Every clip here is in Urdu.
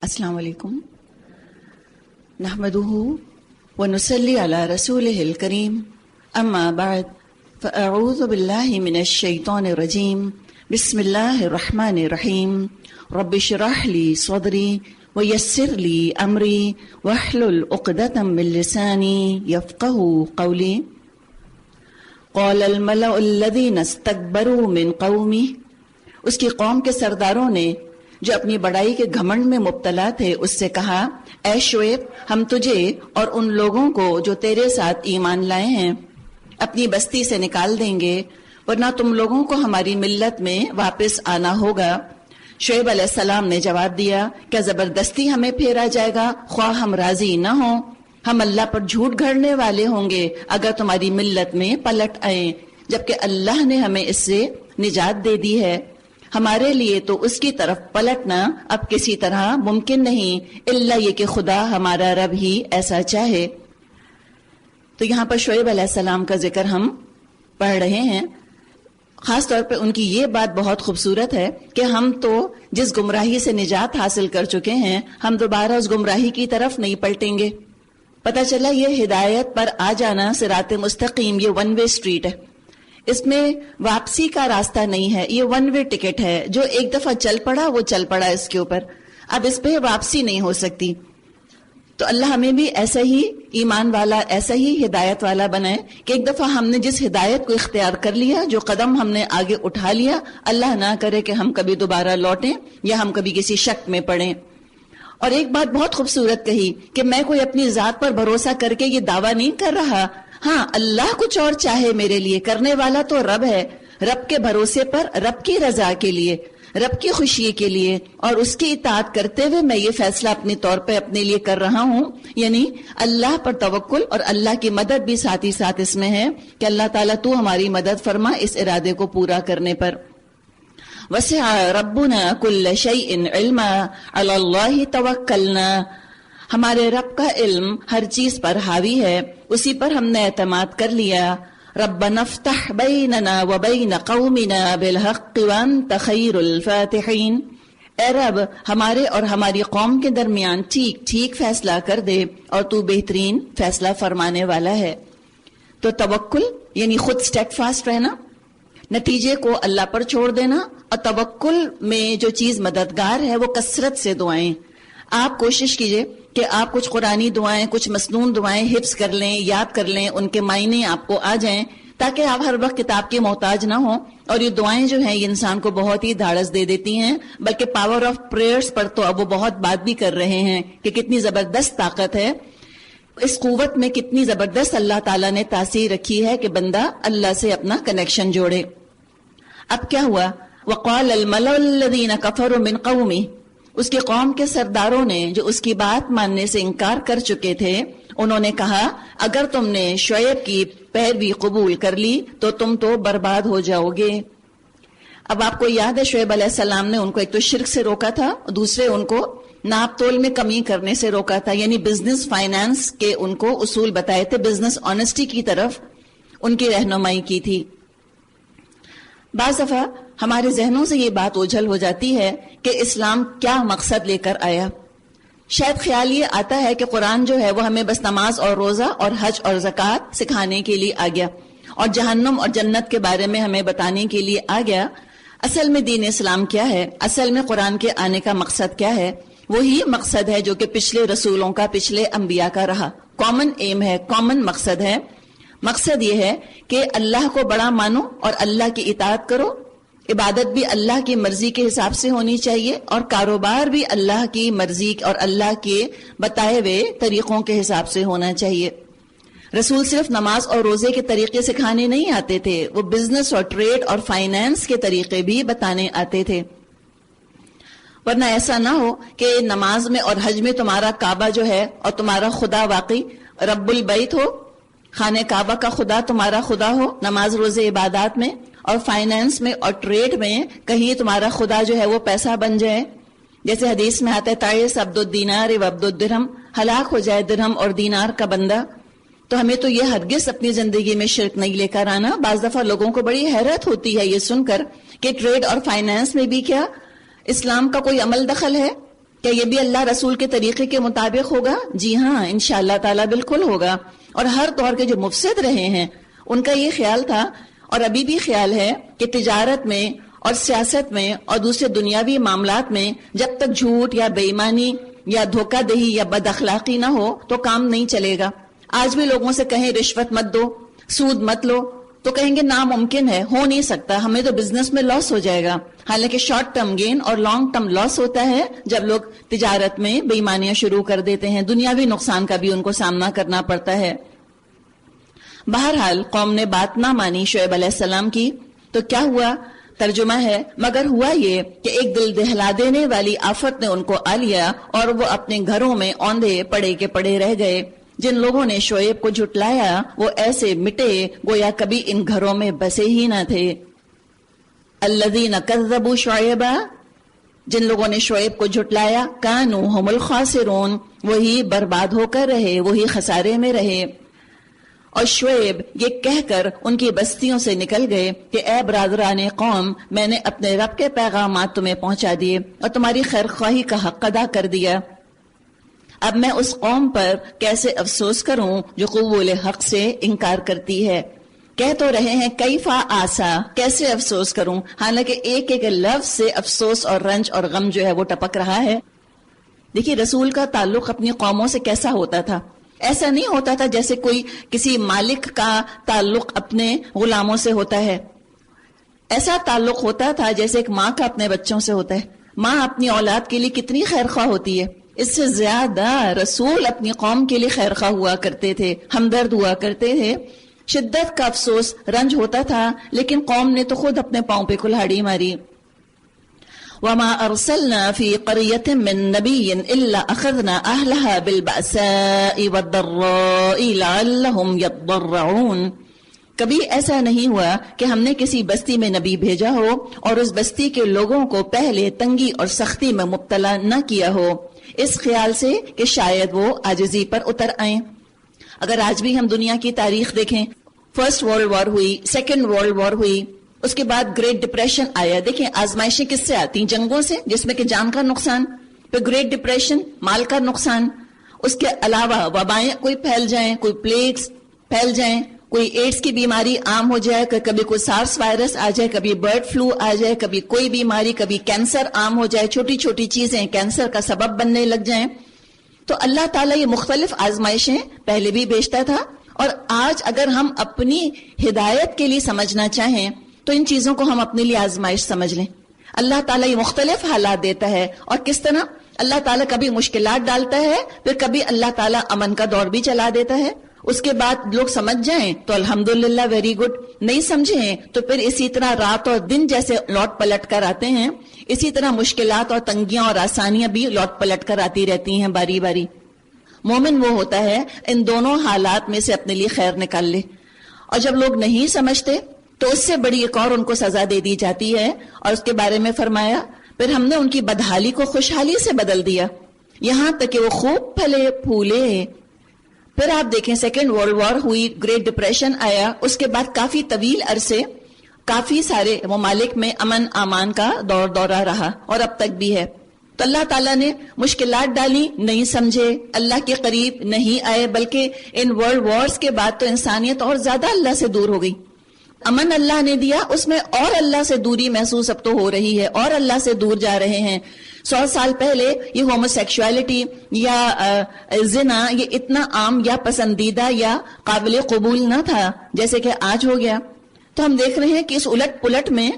السلام علیکم نحمده ونصلي على رسوله الكريم اما بعد فاعوذ بالله من الشيطان الرجيم بسم الله الرحمن الرحيم رب اشرح لي صدري ويسر لي امري واحلل عقدة من لساني يفقهوا قولي قال الملأ الذين استكبروا من قومه، اس کی قوم کے سرداروں نے جو اپنی بڑائی کے گھمنڈ میں مبتلا تھے اس سے کہا، اے شعیب، ہم تجھے اور ان لوگوں کو جو تیرے ساتھ ایمان لائے ہیں اپنی بستی سے نکال دیں گے، ورنہ تم لوگوں کو ہماری ملت میں واپس آنا ہوگا۔ شعیب علیہ السلام نے جواب دیا، کیا زبردستی ہمیں پھیرا جائے گا خواہ ہم راضی نہ ہوں؟ ہم اللہ پر جھوٹ گھڑنے والے ہوں گے اگر تمہاری ملت میں پلٹ آئیں، جبکہ اللہ نے ہمیں اس سے نجات دے دی ہے۔ ہمارے لیے تو اس کی طرف پلٹنا اب کسی طرح ممکن نہیں، الا یہ کہ خدا ہمارا رب ہی ایسا چاہے۔ تو یہاں پر شعیب علیہ السلام کا ذکر ہم پڑھ رہے ہیں۔ خاص طور پہ ان کی یہ بات بہت خوبصورت ہے کہ ہم تو جس گمراہی سے نجات حاصل کر چکے ہیں، ہم دوبارہ اس گمراہی کی طرف نہیں پلٹیں گے۔ پتہ چلا یہ ہدایت پر آ جانا، صراط مستقیم، یہ ون وے اسٹریٹ ہے، اس میں واپسی کا راستہ نہیں ہے، یہ ون وے ٹکٹ ہے۔ جو ایک دفعہ چل پڑا وہ چل پڑا اس کے اوپر، اب اس پہ واپسی نہیں ہو سکتی۔ تو اللہ ہمیں بھی ایسا ہی ایمان والا، ایسا ہی ہدایت والا بنائے کہ ایک دفعہ ہم نے جس ہدایت کو اختیار کر لیا، جو قدم ہم نے آگے اٹھا لیا، اللہ نہ کرے کہ ہم کبھی دوبارہ لوٹیں یا ہم کبھی کسی شک میں پڑیں۔ اور ایک بات بہت خوبصورت کہی کہ میں کوئی اپنی ذات پر بھروسہ کر کے یہ دعویٰ نہیں کر رہا، ہاں اللہ کچھ اور چاہے میرے لیے، کرنے والا تو رب ہے۔ رب کے بھروسے پر، رب کی رضا کے لیے، رب کی خوشی کے لیے اور اس کی اطاعت کرتے ہوئے میں یہ فیصلہ اپنے طور پہ اپنے لیے کر رہا ہوں، یعنی اللہ پر توکل اور اللہ کی مدد بھی ساتھ ہی ساتھ اس میں ہے کہ اللہ تعالیٰ تو ہماری مدد فرما اس ارادے کو پورا کرنے پر۔ وسع ربنا كل شيء علما على الله توکلنا، ہمارے رب کا علم ہر چیز پر حاوی ہے، اسی پر ہم نے اعتماد کر لیا۔ ربنا افتح بیننا وبین قومنا بالحق وانت خیر الفاتحین، اے رب ہمارے اور ہماری قوم کے درمیان ٹھیک ٹھیک فیصلہ کر دے اور تو بہترین فیصلہ فرمانے والا ہے۔ تو توکل یعنی خود اسٹیڈ فاسٹ رہنا، نتیجے کو اللہ پر چھوڑ دینا، اور توکل میں جو چیز مددگار ہے وہ کثرت سے دعائیں۔ آپ کوشش کیجئے کہ آپ کچھ قرآنی دعائیں، کچھ مسنون دعائیں حفظ کر لیں، یاد کر لیں، ان کے معنی آپ کو آ جائیں تاکہ آپ ہر وقت کتاب کے محتاج نہ ہوں۔ اور یہ دعائیں جو ہیں یہ انسان کو بہت ہی دھاڑس دے دیتی ہیں، بلکہ پاور آف پریئرز پر تو اب وہ بہت بات بھی کر رہے ہیں کہ کتنی زبردست طاقت ہے اس قوت میں، کتنی زبردست اللہ تعالیٰ نے تاثیر رکھی ہے کہ بندہ اللہ سے اپنا کنیکشن جوڑے۔ اب کیا ہوا؟ وقال الملأ الذين كفروا من قومه، اس کے قوم کے سرداروں نے جو اس کی بات ماننے سے انکار کر چکے تھے، انہوں نے کہا اگر تم نے شعیب کی پیروی قبول کر لی تو تم تو برباد ہو جاؤ گے۔ اب آپ کو یاد ہے شعیب علیہ السلام نے ان کو ایک تو شرک سے روکا تھا، دوسرے ان کو ناپ تول میں کمی کرنے سے روکا تھا، یعنی بزنس فائنانس کے ان کو اصول بتائے تھے، بزنس آنیسٹی کی طرف ان کی رہنمائی کی تھی۔ بعض دفعہ ہمارے ذہنوں سے یہ بات اوجھل ہو جاتی ہے کہ اسلام کیا مقصد لے کر آیا۔ شاید خیال یہ آتا ہے کہ قرآن جو ہے وہ ہمیں بس نماز اور روزہ اور حج اور زکوٰۃ سکھانے کے لیے آ گیا اور جہنم اور جنت کے بارے میں ہمیں بتانے کے لیے آ گیا۔ اصل میں دین اسلام کیا ہے؟ اصل میں قرآن کے آنے کا مقصد کیا ہے؟ وہی مقصد ہے جو کہ پچھلے رسولوں کا، پچھلے انبیاء کا رہا، کامن ایم ہے، کامن مقصد ہے۔ مقصد یہ ہے کہ اللہ کو بڑا مانو اور اللہ کی اطاعت کرو، عبادت بھی اللہ کی مرضی کے حساب سے ہونی چاہیے اور کاروبار بھی اللہ کی مرضی اور اللہ کے بتائے ہوئے طریقوں کے حساب سے ہونا چاہیے۔ رسول صرف نماز اور روزے کے طریقے سکھانے نہیں آتے تھے، وہ بزنس اور ٹریڈ اور فائنانس کے طریقے بھی بتانے آتے تھے، ورنہ ایسا نہ ہو کہ نماز میں اور حج میں تمہارا کعبہ جو ہے اور تمہارا خدا واقعی رب البیت ہو، خانہ کعبہ کا خدا تمہارا خدا ہو نماز روزے عبادات میں، اور فائنانس میں اور ٹریڈ میں کہیں تمہارا خدا جو ہے وہ پیسہ بن جائے۔ جیسے حدیث میں آتا ہے تعیس عبد الدینار و عبد الدرہم، ہلاک ہو جائے درہم اور دینار کا بندہ۔ تو ہمیں تو یہ ہرگز اپنی زندگی میں شرک نہیں لے کر آنا۔ بعض دفعہ لوگوں کو بڑی حیرت ہوتی ہے یہ سن کر کہ ٹریڈ اور فائنانس میں بھی کیا اسلام کا کوئی عمل دخل ہے؟ کیا یہ بھی اللہ رسول کے طریقے کے مطابق ہوگا؟ جی ہاں، انشاءاللہ تعالی بالکل ہوگا. اور ہر دور کے جو مفسد رہے ہیں ان کا یہ خیال تھا اور ابھی بھی خیال ہے کہ تجارت میں اور سیاست میں اور دوسرے دنیاوی معاملات میں جب تک جھوٹ یا بے ایمانی یا دھوکہ دہی یا بد اخلاقی نہ ہو تو کام نہیں چلے گا. آج بھی لوگوں سے کہیں رشوت مت دو، سود مت لو، تو کہیں گے ناممکن ہے، ہو نہیں سکتا، ہمیں تو بزنس میں لاس ہو جائے گا. حالانکہ شارٹ ٹرم گین اور لانگ ٹرم لاس ہوتا ہے جب لوگ تجارت میں بے ایمانیاں شروع کر دیتے ہیں. دنیاوی نقصان کا بھی ان کو سامنا کرنا پڑتا ہے. بہرحال قوم نے بات نہ مانی شعیب علیہ السلام کی، تو کیا ہوا؟ ترجمہ ہے، مگر ہوا یہ کہ ایک دل دہلا دینے والی آفت نے ان کو آ لیا اور وہ اپنے گھروں میں اوندھے پڑے کے پڑے رہ گئے. جن لوگوں نے شعیب کو جھٹلایا وہ ایسے مٹے گویا کبھی ان گھروں میں بسے ہی نہ تھے. الذین کذبوا شعیبا، جن لوگوں نے شعیب کو جھٹلایا، کانوا هم الخاسرون، وہی برباد ہو کر رہے، وہی خسارے میں رہے. اور شعیب یہ کہہ کر ان کی بستیوں سے نکل گئے کہ اے برادران قوم، میں نے اپنے رب کے پیغامات تمہیں پہنچا دیے اور تمہاری خیر خواہی کا حق ادا کر دیا. اب میں اس قوم پر کیسے افسوس کروں جو قبول حق سے انکار کرتی ہے. کہہ تو رہے ہیں کیفا آسا، کیسے افسوس کروں، حالانکہ ایک ایک لفظ سے افسوس اور رنج اور غم جو ہے وہ ٹپک رہا ہے. دیکھیے رسول کا تعلق اپنی قوموں سے کیسا ہوتا تھا. ایسا نہیں ہوتا تھا جیسے کوئی کسی مالک کا تعلق اپنے غلاموں سے ہوتا ہے. ایسا تعلق ہوتا تھا جیسے ایک ماں کا اپنے بچوں سے ہوتا ہے. ماں اپنی اولاد کے لیے کتنی خیر خواہ ہوتی ہے، اس سے زیادہ رسول اپنی قوم کے لیے خیر خواہ ہوا کرتے تھے، ہمدرد ہوا کرتے تھے. شدت کا افسوس رنج ہوتا تھا، لیکن قوم نے تو خود اپنے پاؤں پہ کلہاڑی ماری. وما ارسلنا في قرية من نبي الا اخذنا اهلها بالبأساء والضراء لعلهم يضرعون. کبھی ایسا نہیں ہوا کہ ہم نے کسی بستی میں نبی بھیجا ہو اور اس بستی کے لوگوں کو پہلے تنگی اور سختی میں مبتلا نہ کیا ہو، اس خیال سے کہ شاید وہ عاجزی پر اتر آئیں. اگر آج بھی ہم دنیا کی تاریخ دیکھیں، فرسٹ ورلڈ وار ہوئی، سیکنڈ ورلڈ وار ہوئی، اس کے بعد گریٹ ڈپریشن آیا. دیکھیں آزمائشیں کس سے آتی ہیں؟ جنگوں سے، جس میں کہ جان کا نقصان، پھر گریٹ ڈپریشن، مال کا نقصان. اس کے علاوہ وبائیں کوئی پھیل جائیں، کوئی پلیگز پھیل جائیں، کوئی ایڈز کی بیماری عام ہو جائے، کبھی کوئی سارس وائرس آ جائے، کبھی برڈ فلو آ جائے، کبھی کوئی بیماری، کبھی کینسر عام ہو جائے. چھوٹی چھوٹی چیزیں کینسر کا سبب بننے لگ جائیں. تو اللہ تعالیٰ یہ مختلف آزمائشیں پہلے بھی بھیجتا تھا. اور آج اگر ہم اپنی ہدایت کے لیے سمجھنا چاہیں تو ان چیزوں کو ہم اپنے لیے آزمائش سمجھ لیں. اللہ تعالیٰ یہ مختلف حالات دیتا ہے. اور کس طرح اللہ تعالیٰ کبھی مشکلات ڈالتا ہے، پھر کبھی اللہ تعالیٰ امن کا دور بھی چلا دیتا ہے. اس کے بعد لوگ سمجھ جائیں تو الحمدللہ ویری گڈ، نہیں سمجھیں تو پھر اسی طرح رات اور دن جیسے لوٹ پلٹ کر آتے ہیں، اسی طرح مشکلات اور تنگیاں اور آسانیاں بھی لوٹ پلٹ کر آتی رہتی ہیں باری باری. مومن وہ ہوتا ہے ان دونوں حالات میں سے اپنے لیے خیر نکال لے. اور جب لوگ نہیں سمجھتے تو اس سے بڑی ایک اور ان کو سزا دے دی جاتی ہے. اور اس کے بارے میں فرمایا پھر ہم نے ان کی بدحالی کو خوشحالی سے بدل دیا، یہاں تک کہ وہ خوب پھلے پھولے. پھر آپ دیکھیں سیکنڈ ورلڈ وار ہوئی، گریٹ ڈپریشن آیا، اس کے بعد کافی طویل عرصے کافی سارے ممالک میں امن امان کا دورہ رہا اور اب تک بھی ہے. تو اللہ تعالیٰ نے مشکلات ڈالی، نہیں سمجھے، اللہ کے قریب نہیں آئے، بلکہ ان ورلڈ وارز کے بعد تو انسانیت اور زیادہ اللہ سے دور ہو گئی. امن اللہ نے دیا، اس میں اور اللہ سے دوری محسوس اب تو ہو رہی ہے، اور اللہ سے دور جا رہے ہیں. 100 سال پہلے یہ ہومو سیکشوالٹی یا زنا یہ اتنا عام یا پسندیدہ یا قابل قبول نہ تھا جیسے کہ آج ہو گیا. تو ہم دیکھ رہے ہیں کہ اس الٹ پلٹ میں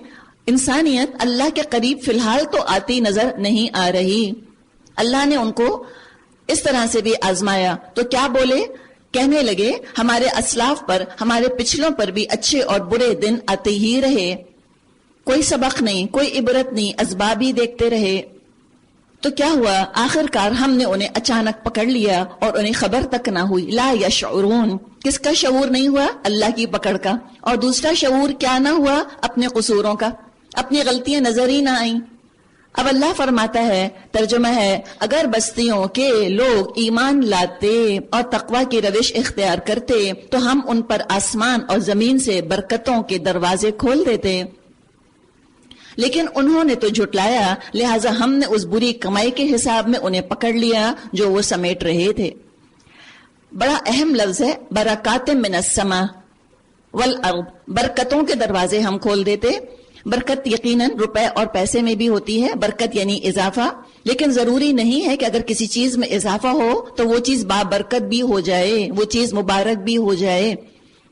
انسانیت اللہ کے قریب فی الحال تو آتی نظر نہیں آ رہی. اللہ نے ان کو اس طرح سے بھی آزمایا. تو کیا بولے؟ کہنے لگے ہمارے اسلاف پر، ہمارے پچھلوں پر بھی اچھے اور برے دن آتے ہی رہے، کوئی سبق نہیں، کوئی عبرت نہیں، اسباب ہی دیکھتے رہے. تو کیا ہوا؟ آخر کار ہم نے انہیں اچانک پکڑ لیا اور انہیں خبر تک نہ ہوئی. لا یشعرون، کس کا شعور نہیں ہوا؟ اللہ کی پکڑ کا. اور دوسرا شعور کیا نہ ہوا؟ اپنے قصوروں کا، اپنی غلطیاں نظر ہی نہ آئیں. اب اللہ فرماتا ہے، ترجمہ ہے، اگر بستیوں کے لوگ ایمان لاتے اور تقوی کی روش اختیار کرتے تو ہم ان پر آسمان اور زمین سے برکتوں کے دروازے کھول دیتے. لیکن انہوں نے تو جھٹلایا، لہٰذا ہم نے اس بری کمائی کے حساب میں انہیں پکڑ لیا جو وہ سمیٹ رہے تھے۔ بڑا اہم لفظ ہے برکات من السماء والارض، برکتوں کے دروازے ہم کھول دیتے۔ برکت یقیناً روپے اور پیسے میں بھی ہوتی ہے، برکت یعنی اضافہ، لیکن ضروری نہیں ہے کہ اگر کسی چیز میں اضافہ ہو تو وہ چیز بابرکت بھی ہو جائے، وہ چیز مبارک بھی ہو جائے۔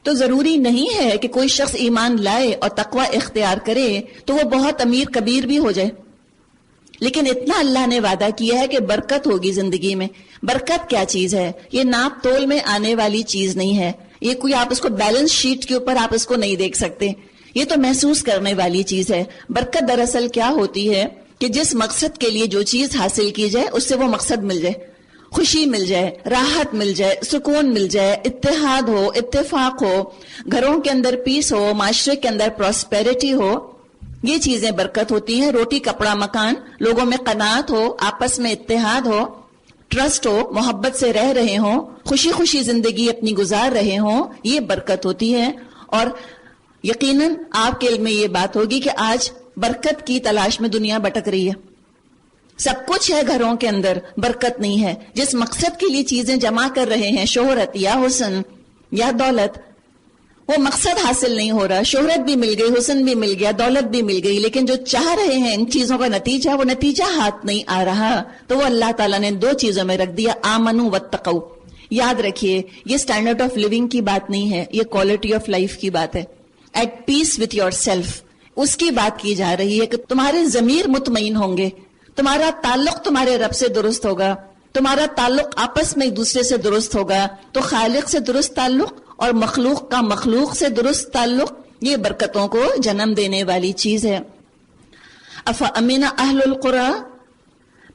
تو ضروری نہیں ہے کہ کوئی شخص ایمان لائے اور تقوی اختیار کرے تو وہ بہت امیر کبیر بھی ہو جائے، لیکن اتنا اللہ نے وعدہ کیا ہے کہ برکت ہوگی زندگی میں۔ برکت کیا چیز ہے؟ یہ ناپ تول میں آنے والی چیز نہیں ہے، یہ کوئی آپ اس کو بیلنس شیٹ کے اوپر آپ اس کو نہیں دیکھ سکتے، یہ تو محسوس کرنے والی چیز ہے۔ برکت دراصل کیا ہوتی ہے کہ جس مقصد کے لیے جو چیز حاصل کی جائے اس سے وہ مقصد مل جائے، خوشی مل جائے، راحت مل جائے، سکون مل جائے، اتحاد ہو، اتفاق ہو، گھروں کے اندر پیس ہو، معاشرے کے اندر پراسپیرٹی ہو، یہ چیزیں برکت ہوتی ہیں۔ روٹی کپڑا مکان، لوگوں میں قناعت ہو، آپس میں اتحاد ہو، ٹرسٹ ہو، محبت سے رہ رہے ہوں، خوشی خوشی زندگی اپنی گزار رہے ہوں، یہ برکت ہوتی ہے۔ اور یقیناً آپ کے علم میں یہ بات ہوگی کہ آج برکت کی تلاش میں دنیا بھٹک رہی ہے، سب کچھ ہے گھروں کے اندر، برکت نہیں ہے۔ جس مقصد کے لیے چیزیں جمع کر رہے ہیں، شہرت یا حسن یا دولت، وہ مقصد حاصل نہیں ہو رہا۔ شہرت بھی مل گئی، حسن بھی مل گیا، دولت بھی مل گئی، لیکن جو چاہ رہے ہیں ان چیزوں کا نتیجہ، وہ نتیجہ ہاتھ نہیں آ رہا، تو وہ اللہ تعالیٰ نے دو چیزوں میں رکھ دیا، آمنوا واتقوا۔ یاد رکھیے یہ سٹینڈرڈ آف لیونگ کی بات نہیں ہے، یہ کوالٹی آف لائف کی بات ہے۔ At peace with yourself, اس کی بات کی جا رہی ہے کہ تمہارے ضمیر مطمئن ہوں گے، تمہارا تعلق تمہارے رب سے درست ہوگا، تمہارا تعلق آپس میں ایک دوسرے سے درست ہوگا، تو خالق سے درست تعلق اور مخلوق کا مخلوق سے درست تعلق، یہ برکتوں کو جنم دینے والی چیز ہے۔ افامن اہل القری،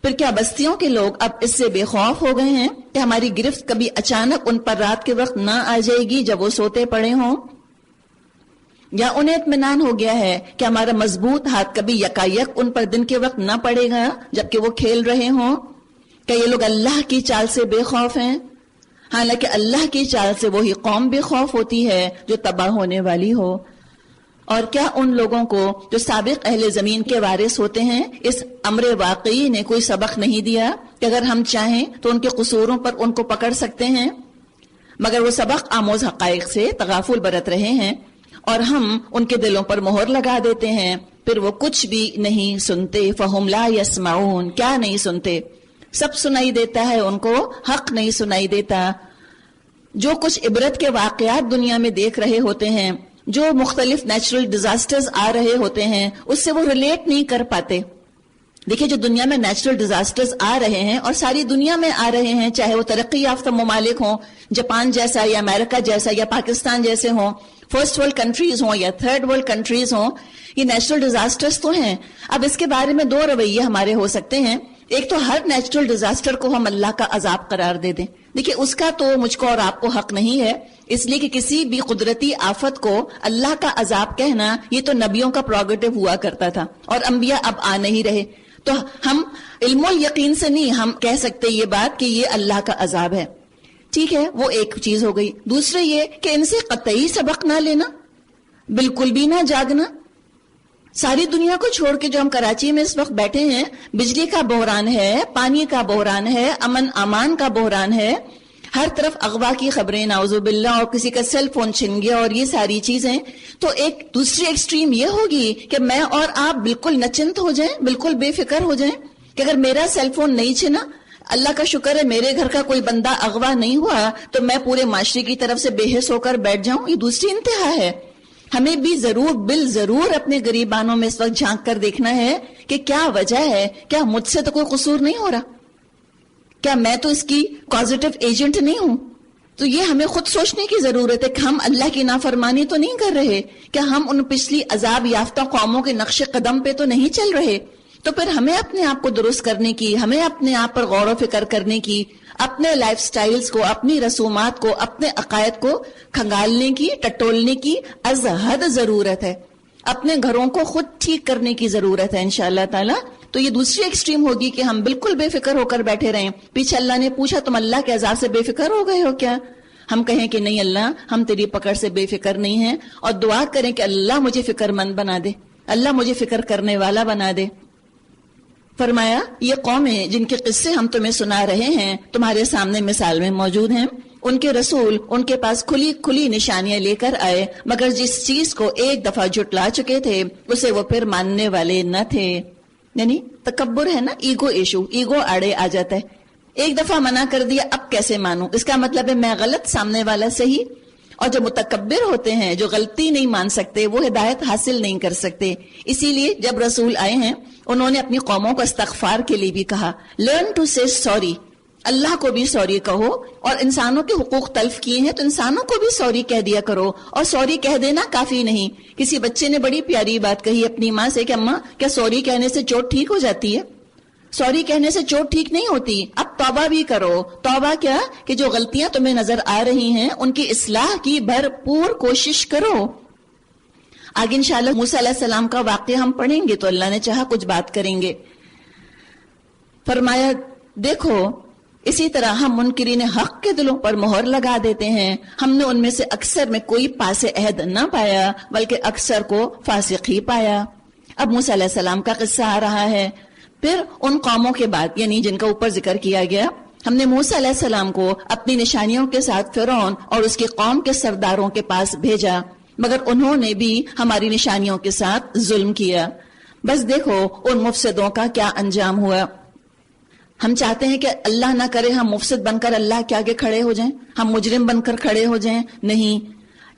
پھر کیا بستیوں کے لوگ اب اس سے بے خوف ہو گئے ہیں کہ ہماری گرفت کبھی اچانک ان پر رات کے وقت نہ آ جائے گی جب وہ سوتے پڑے ہوں، یا انہیں اطمینان ہو گیا ہے کہ ہمارا مضبوط ہاتھ کبھی یکایک ان پر دن کے وقت نہ پڑے گا جبکہ وہ کھیل رہے ہوں؟ کہ یہ لوگ اللہ کی چال سے بے خوف ہیں؟ حالانکہ اللہ کی چال سے وہی قوم بے خوف ہوتی ہے جو تباہ ہونے والی ہو۔ اور کیا ان لوگوں کو جو سابق اہل زمین کے وارث ہوتے ہیں اس امر واقعی نے کوئی سبق نہیں دیا کہ اگر ہم چاہیں تو ان کے قصوروں پر ان کو پکڑ سکتے ہیں، مگر وہ سبق آموز حقائق سے تغافل برت رہے ہیں اور ہم ان کے دلوں پر مہر لگا دیتے ہیں، پھر وہ کچھ بھی نہیں سنتے۔ فہم لا یسمعون، کیا نہیں سنتے؟ سب سنائی دیتا ہے ان کو، حق نہیں سنائی دیتا۔ جو کچھ عبرت کے واقعات دنیا میں دیکھ رہے ہوتے ہیں، جو مختلف نیچرل ڈیزاسٹرز آ رہے ہوتے ہیں، اس سے وہ ریلیٹ نہیں کر پاتے۔ دیکھیں جو دنیا میں نیچرل ڈیزاسٹرز آ رہے ہیں اور ساری دنیا میں آ رہے ہیں، چاہے وہ ترقی یافتہ ممالک ہوں، جاپان جیسا یا امریکہ جیسا یا پاکستان جیسے ہوں، فرسٹ ورلڈ کنٹریز ہوں یا تھرڈ ورلڈ کنٹریز ہوں، یہ نیچرل ڈیزاسٹرز تو ہیں۔ اب اس کے بارے میں دو رویے ہمارے ہو سکتے ہیں۔ ایک تو ہر نیچرل ڈیزاسٹر کو ہم اللہ کا عذاب قرار دے دیں، دیکھیں اس کا تو مجھ کو اور آپ کو حق نہیں ہے، اس لیے کہ کسی بھی قدرتی آفت کو اللہ کا عذاب کہنا یہ تو نبیوں کا پروگیٹو ہوا کرتا تھا، اور انبیاء اب آ نہیں رہے، تو ہم علم الیقین سے نہیں ہم کہہ سکتے یہ بات کہ یہ اللہ کا عذاب ہے۔ ٹھیک ہے، وہ ایک چیز ہو گئی۔ دوسرے یہ کہ ان سے قطعی سبق نہ لینا، بالکل بھی نہ جاگنا۔ ساری دنیا کو چھوڑ کے جو ہم کراچی میں اس وقت بیٹھے ہیں، بجلی کا بحران ہے، پانی کا بحران ہے، امن امان کا بحران ہے، ہر طرف اغوا کی خبریں نعوذ باللہ، اور کسی کا سیل فون چھن گیا اور یہ ساری چیزیں، تو ایک دوسری ایکسٹریم یہ ہوگی کہ میں اور آپ بالکل نچنت ہو جائیں، بالکل بے فکر ہو جائیں کہ اگر میرا سیل فون نہیں چھنا، اللہ کا شکر ہے میرے گھر کا کوئی بندہ اغوا نہیں ہوا، تو میں پورے معاشرے کی طرف سے بے حس ہو کر بیٹھ جاؤں، یہ دوسری انتہا ہے۔ ہمیں بھی ضرور اپنے غریبانوں میں اس وقت جھانک کر دیکھنا ہے کہ کیا وجہ ہے، کیا مجھ سے تو کوئی قصور نہیں ہو رہا، کیا میں تو اس کی پازیٹو ایجنٹ نہیں ہوں؟ تو یہ ہمیں خود سوچنے کی ضرورت ہے کہ ہم اللہ کی نافرمانی تو نہیں کر رہے، کیا ہم ان پچھلی عذاب یافتہ قوموں کے نقش قدم پہ تو نہیں چل رہے؟ تو پھر ہمیں اپنے آپ کو درست کرنے کی، ہمیں اپنے آپ پر غور و فکر کرنے کی، اپنے لائف سٹائلز کو، اپنی رسومات کو، اپنے عقائد کو کھنگالنے کی، ٹٹولنے کی از حد ضرورت ہے۔ اپنے گھروں کو خود ٹھیک کرنے کی ضرورت ہے انشاءاللہ تعالی۔ تو یہ دوسری ایکسٹریم ہوگی کہ ہم بالکل بے فکر ہو کر بیٹھے رہیں۔ پیچھے اللہ نے پوچھا تم اللہ کے عذاب سے بے فکر ہو گئے ہو کیا؟ ہم کہیں کہ نہیں اللہ، ہم تیری پکڑ سے بے فکر نہیں ہیں، اور دعا کریں کہ اللہ مجھے فکر مند بنا دے، اللہ مجھے فکر کرنے والا بنا دے. فرمایا یہ قومیں جن کے قصے ہم تمہیں سنا رہے ہیں تمہارے سامنے مثال میں موجود ہیں. ان کے رسول ان کے پاس کھلی کھلی نشانیاں لے کر آئے، مگر جس چیز کو ایک دفعہ جھٹلا چکے تھے اسے وہ پھر ماننے والے نہ تھے. یعنی تکبر ہے نا، ایگو ایشو، ایگو آڑے آ جاتا ہے. ایک دفعہ منع کر دیا، اب کیسے مانوں؟ اس کا مطلب ہے میں غلط، سامنے والا صحیح. اور جو متکبر ہوتے ہیں، جو غلطی نہیں مان سکتے، وہ ہدایت حاصل نہیں کر سکتے. اسی لیے جب رسول آئے ہیں انہوں نے اپنی قوموں کو استغفار کے لیے بھی کہا. لرن ٹو سے سوری، اللہ کو بھی سوری کہو. اور انسانوں کے حقوق تلف کیے ہیں تو انسانوں کو بھی سوری کہہ دیا کرو. اور سوری کہہ دینا کافی نہیں. کسی بچے نے بڑی پیاری بات کہی اپنی ماں سے کہ اماں کیا سوری کہنے سے چوٹ ٹھیک ہو جاتی ہے؟ سوری کہنے سے چوٹ ٹھیک نہیں ہوتی. اب توبہ بھی کرو. توبہ کیا کہ جو غلطیاں تمہیں نظر آ رہی ہیں ان کی اصلاح کی بھرپور کوشش کرو. آگے انشاءاللہ موسیٰ علیہ السلام کا واقعہ ہم پڑھیں گے تو اللہ نے چاہا کچھ بات کریں گے. فرمایا دیکھو اسی طرح ہم منکرین حق کے دلوں پر مہر لگا دیتے ہیں. ہم نے ان میں سے اکثر میں کوئی پاس عہد نہ پایا بلکہ اکثر کو فاسق ہی پایا. اب موسیٰ علیہ السلام کا قصہ آ رہا ہے. پھر ان قوموں کے بعد یعنی جن کا اوپر ذکر کیا گیا، ہم نے موسیٰ علیہ السلام کو اپنی نشانیوں کے ساتھ فرعون اور اس کی قوم کے سرداروں کے پاس بھیجا، مگر انہوں نے بھی ہماری نشانیوں کے ساتھ ظلم کیا. بس دیکھو ان مفسدوں کا کیا انجام ہوا. ہم چاہتے ہیں کہ اللہ نہ کرے ہم مفسد بن کر اللہ کے آگے کھڑے ہو جائیں، ہم مجرم بن کر کھڑے ہو جائیں. نہیں،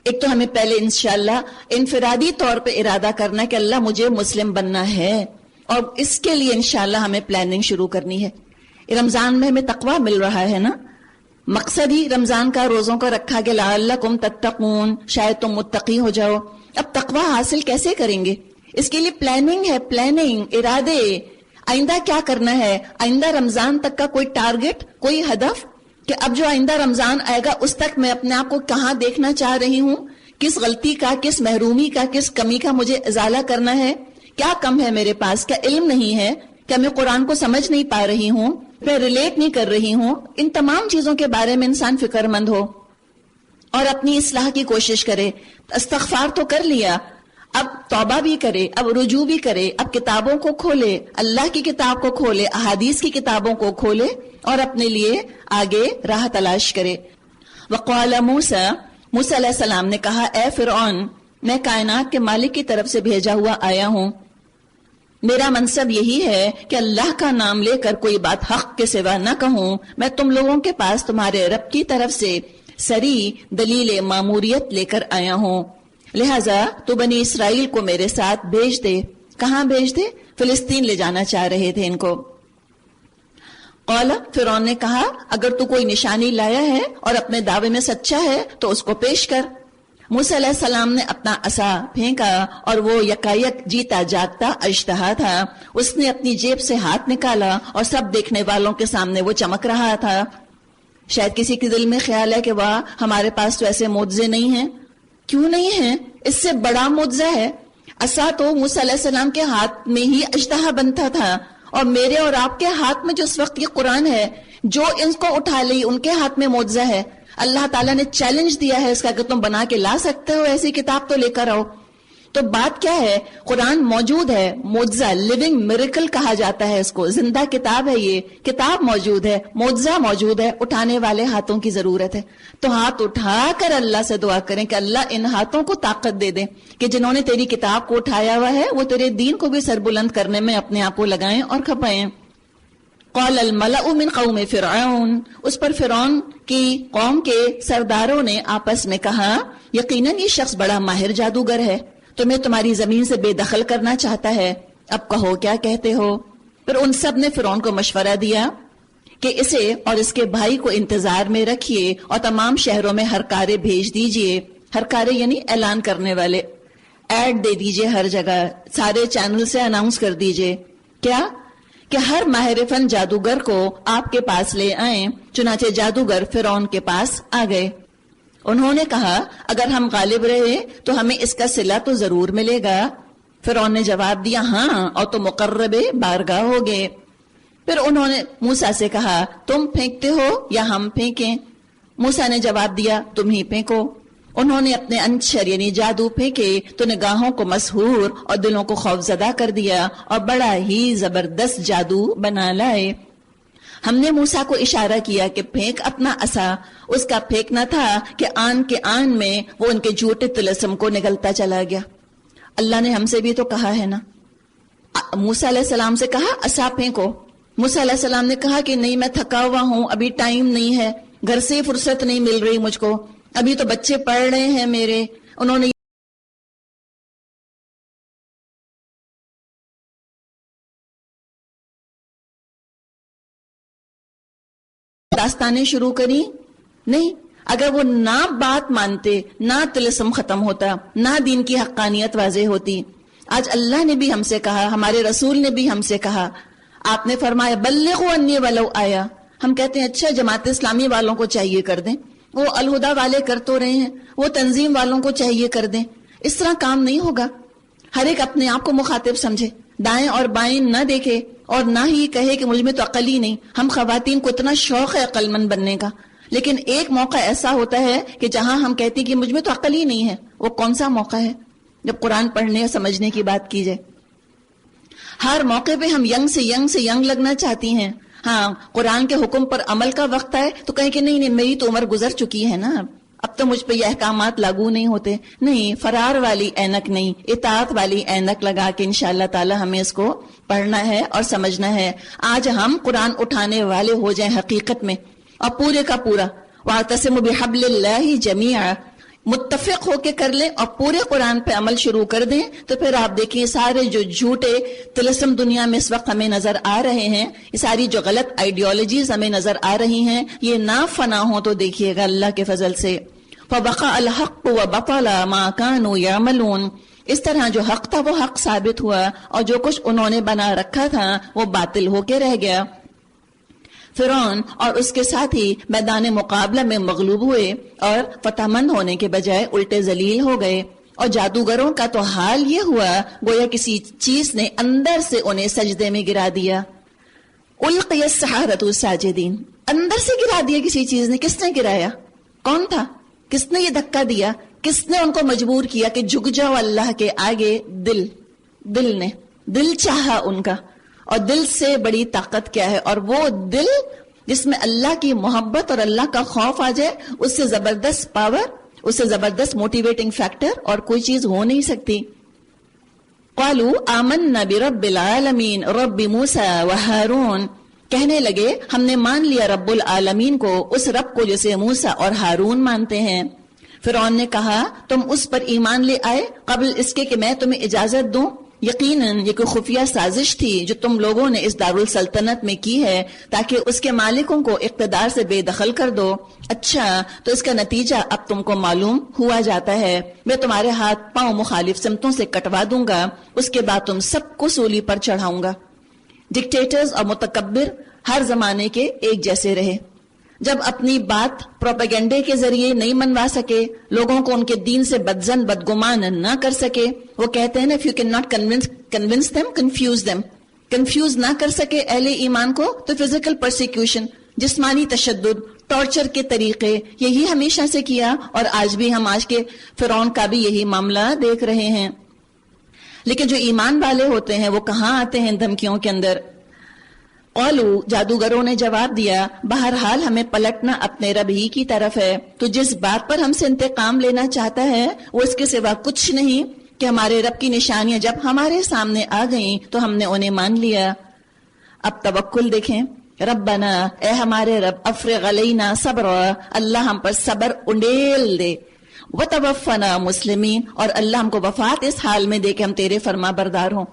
ایک تو ہمیں پہلے انشاءاللہ انفرادی طور پہ ارادہ کرنا کہ اللہ مجھے مسلم بننا ہے، اور اس کے لیے انشاءاللہ ہمیں پلاننگ شروع کرنی ہے. رمضان میں ہمیں تقویٰ مل رہا ہے نا، مقصد ہی رمضان کا روزوں کا رکھا کہ لعلکم تتقون، شاید تم متقی ہو جاؤ. اب تقویٰ حاصل کیسے کریں گے؟ اس کے لیے پلاننگ ہے، پلاننگ، ارادے. آئندہ کیا کرنا ہے؟ آئندہ رمضان تک کا کوئی ٹارگٹ، کوئی ہدف کہ اب جو آئندہ رمضان آئے گا اس تک میں اپنے آپ کو کہاں دیکھنا چاہ رہی ہوں، کس غلطی کا، کس محرومی کا، کس کمی کا مجھے ازالہ کرنا ہے. کیا کم ہے میرے پاس؟ کیا علم نہیں ہے؟ کیا میں قرآن کو سمجھ نہیں پا رہی ہوں؟ میں ریلیٹ نہیں کر رہی ہوں؟ ان تمام چیزوں کے بارے میں انسان فکر مند ہو اور اپنی اصلاح کی کوشش کرے. استغفار تو کر لیا، اب توبہ بھی کرے، اب رجوع بھی کرے، اب کتابوں کو کھولے، اللہ کی کتاب کو کھولے، احادیث کی کتابوں کو کھولے اور اپنے لیے آگے راہ تلاش کرے. وقال موسیٰ علیہ السلام نے کہا اے فرعون، میں کائنات کے مالک کی طرف سے بھیجا ہوا آیا ہوں. میرا منصب یہی ہے کہ اللہ کا نام لے کر کوئی بات حق کے سوا نہ کہوں. میں تم لوگوں کے پاس تمہارے رب کی طرف سے سری دلیل ماموریت لے کر آیا ہوں، لہذا تو بنی اسرائیل کو میرے ساتھ بھیج دے. کہاں بھیج دے؟ فلسطین لے جانا چاہ رہے تھے ان کو. قال، فرعون نے کہا اگر تو کوئی نشانی لایا ہے اور اپنے دعوے میں سچا ہے تو اس کو پیش کر. موسیٰ علیہ السلام نے اپنا عصا پھینکا اور وہ یکایک جیتا جاگتا اژدہا تھا. اس نے اپنی جیب سے ہاتھ نکالا اور سب دیکھنے والوں کے سامنے وہ چمک رہا تھا. شاید کسی کے دل میں خیال ہے کہ واہ ہمارے پاس تو ایسے معجزے نہیں ہیں. کیوں نہیں ہیں؟ اس سے بڑا معجزہ ہے. عصا تو موسیٰ علیہ السلام کے ہاتھ میں ہی اژدہا بنتا تھا، اور میرے اور آپ کے ہاتھ میں جو اس وقت یہ قرآن ہے، جو ان کو اٹھا لی ان کے ہاتھ میں معجزہ ہے. اللہ تعالیٰ نے چیلنج دیا ہے اس کا کہ تم بنا کے لا سکتے ہو ایسی کتاب تو لے کر آؤ. تو بات کیا ہے؟ قرآن موجود ہے، معجزہ، لیونگ میریکل کہا جاتا ہے اس کو. زندہ کتاب ہے، یہ کتاب موجود ہے، معجزہ موجود ہے، اٹھانے والے ہاتھوں کی ضرورت ہے. تو ہاتھ اٹھا کر اللہ سے دعا کریں کہ اللہ ان ہاتھوں کو طاقت دے دیں کہ جنہوں نے تیری کتاب کو اٹھایا ہوا ہے وہ تیرے دین کو بھی سربلند کرنے میں اپنے آپ کو لگائیں اور کھپائیں. قال الملأ من قوم فرعون، اس پر فرعون کی قوم کے سرداروں نے آپس میں کہا یقیناً یہ شخص بڑا ماہر جادوگر ہے، تمہیں تمہاری زمین سے بے دخل کرنا چاہتا ہے، اب کہو کیا کہتے ہو. پھر ان سب نے فرعون کو مشورہ دیا کہ اسے اور اس کے بھائی کو انتظار میں رکھیے اور تمام شہروں میں ہرکارے بھیج دیجئے. ہرکارے یعنی اعلان کرنے والے، ایڈ دے دیجئے ہر جگہ، سارے چینل سے اناؤنس کر دیجئے. کیا؟ کہ ہر ماہر فن جادوگر کو آپ کے پاس لے آئیں. چنانچہ جادوگر فرعون کے پاس آ گئے. انہوں نے کہا اگر ہم غالب رہے تو ہمیں اس کا صلہ تو ضرور ملے گا. فرعون نے جواب دیا ہاں، اور تو مقرب بارگاہ ہو گئے. پھر انہوں نے موسیٰ سے کہا تم پھینکتے ہو یا ہم پھینکیں؟ موسیٰ نے جواب دیا تم ہی پھینکو. انہوں نے اپنے انچر یعنی جادو پھینکے تو نگاہوں کو مسحور اور دلوں کو خوفزدہ کر دیا اور بڑا ہی زبردست جادو بنا لائے۔ ہم نے موسیٰ کو اشارہ کیا کہ پھینک اپنا عصا، اس کا پھینکنا تھا کہ آن کے آن میں وہ ان کے جھوٹے طلسم کو نگلتا چلا گیا۔ اللہ نے ہم سے بھی تو کہا ہے نا، موسیٰ علیہ السلام سے کہا عصا پھینکو، موسیٰ علیہ السلام نے کہا کہ نہیں میں تھکا ہوا ہوں، ابھی ٹائم نہیں ہے، گھر سے فرصت نہیں مل رہی مجھ کو، ابھی تو بچے پڑھ رہے ہیں میرے۔ انہوں نے داستانیں شروع کری نہیں، اگر وہ نہ بات مانتے، نہ طلسم ختم ہوتا، نہ دین کی حقانیت واضح ہوتی۔ آج اللہ نے بھی ہم سے کہا، ہمارے رسول نے بھی ہم سے کہا، آپ نے فرمایا بلغوا انی ولو آیا۔ ہم کہتے ہیں اچھا جماعت اسلامی والوں کو چاہیے کر دیں، وہ الہدا والے کر تو رہے ہیں، وہ تنظیم والوں کو چاہیے کر دیں۔ اس طرح کام نہیں ہوگا۔ ہر ایک اپنے آپ کو مخاطب سمجھے، دائیں اور بائیں نہ دیکھے اور نہ ہی کہے کہ مجھ میں تو عقل ہی نہیں۔ ہم خواتین کو اتنا شوق ہے عقل مند بننے کا، لیکن ایک موقع ایسا ہوتا ہے کہ جہاں ہم کہتے ہیں کہ مجھ میں تو عقل ہی نہیں ہے۔ وہ کون سا موقع ہے؟ جب قرآن پڑھنے اور سمجھنے کی بات کی جائے۔ ہر موقع پہ ہم ینگ سے ینگ لگنا چاہتی ہیں، ہاں قرآن کے حکم پر عمل کا وقت آئے تو کہیں کہ نہیں میری تو عمر گزر چکی ہے نا، اب تو مجھ پہ یہ احکامات لاگو نہیں ہوتے۔ نہیں، فرار والی اینک نہیں، اطاعت والی اینک لگا کے انشاءاللہ تعالی ہمیں اس کو پڑھنا ہے اور سمجھنا ہے۔ آج ہم قرآن اٹھانے والے ہو جائیں حقیقت میں، اور پورے کا پورا وَاعْتَصِمُوا بِحَبْلِ اللَّهِ جَمِيعًا متفق ہو کے کر لیں اور پورے قرآن پہ عمل شروع کر دیں، تو پھر آپ دیکھیں سارے جو جھوٹے طلسم دنیا میں اس وقت ہمیں نظر آ رہے ہیں، یہ ساری جو غلط آئیڈیالوجیز ہمیں نظر آ رہی ہیں، یہ نہ فنا ہوں تو دیکھیے گا اللہ کے فضل سے۔ فَوَقَعَ الْحَقُّ وَبَطَلَ مَا كَانُوا يَعْمَلُونَ، اس طرح جو حق تھا وہ حق ثابت ہوا اور جو کچھ انہوں نے بنا رکھا تھا وہ باطل ہو کے رہ گیا۔ فرعون اور اس کے ساتھی میدان مقابلہ میں مغلوب ہوئے اور فتح مند ہونے کے بجائے الٹے ذلیل ہو گئے، اور جادوگروں کا تو حال یہ ہوا گویا کسی چیز نے اندر سے انہیں سجدے میں گرا دیا۔ القی السحرۃ ساجدین، اندر سے گرا دیا کسی چیز نے۔ کس نے گرایا؟ کون تھا؟ کس نے یہ دھکا دیا؟ کس نے ان کو مجبور کیا کہ جھک جاؤ اللہ کے آگے؟ دل نے، دل چاہا ان کا۔ اور دل سے بڑی طاقت کیا ہے؟ اور وہ دل جس میں اللہ کی محبت اور اللہ کا خوف آ جائے، اس سے زبردست پاور، اس سے زبردست موٹیویٹنگ فیکٹر اور کوئی چیز ہو نہیں سکتی۔ قالوا آمنا برب العالمین رب موسیٰ وہارون، کہنے لگے ہم نے مان لیا رب العالمین کو، اس رب کو جسے موسیٰ اور ہارون مانتے ہیں۔ فرعون نے کہا تم اس پر ایمان لے آئے قبل اس کے کہ میں تمہیں اجازت دوں؟ یقیناً یہ کوئی خفیہ سازش تھی جو تم لوگوں نے اس دارالسلطنت میں کی ہے تاکہ اس کے مالکوں کو اقتدار سے بے دخل کر دو۔ اچھا تو اس کا نتیجہ اب تم کو معلوم ہوا جاتا ہے، میں تمہارے ہاتھ پاؤں مخالف سمتوں سے کٹوا دوں گا، اس کے بعد تم سب کو سولی پر چڑھاؤں گا۔ ڈکٹیٹرز اور متکبر ہر زمانے کے ایک جیسے رہے، جب اپنی بات پروپیگنڈے کے ذریعے نہیں منوا سکے، لوگوں کو ان کے دین سے بدزن بدگمان نہ کر سکے، وہ کہتے ہیں نا if you cannot convince them, confuse them، confuse نہ کر سکے اہل ایمان کو تو فزیکل پرسیکیوشن، جسمانی تشدد، ٹارچر کے طریقے، یہی ہمیشہ سے کیا، اور آج بھی ہم آج کے فرعون کا بھی یہی معاملہ دیکھ رہے ہیں۔ لیکن جو ایمان والے ہوتے ہیں وہ کہاں آتے ہیں دھمکیوں کے اندر؟ قالوا، جادوگروں نے جواب دیا بہرحال ہمیں پلٹنا اپنے رب ہی کی طرف ہے، تو جس بات پر ہم سے انتقام لینا چاہتا ہے وہ اس کے سوا کچھ نہیں کہ ہمارے رب کی نشانیاں جب ہمارے سامنے آ گئیں تو ہم نے انہیں مان لیا۔ اب توکل دیکھیں، ربنا، اے ہمارے رب، افرغ علینا صبرا، اللہ ہم پر صبر انڈیل دے، وتوفنا مسلمین، اور اللہ ہم کو وفات اس حال میں دے کہ ہم تیرے فرما بردار ہوں۔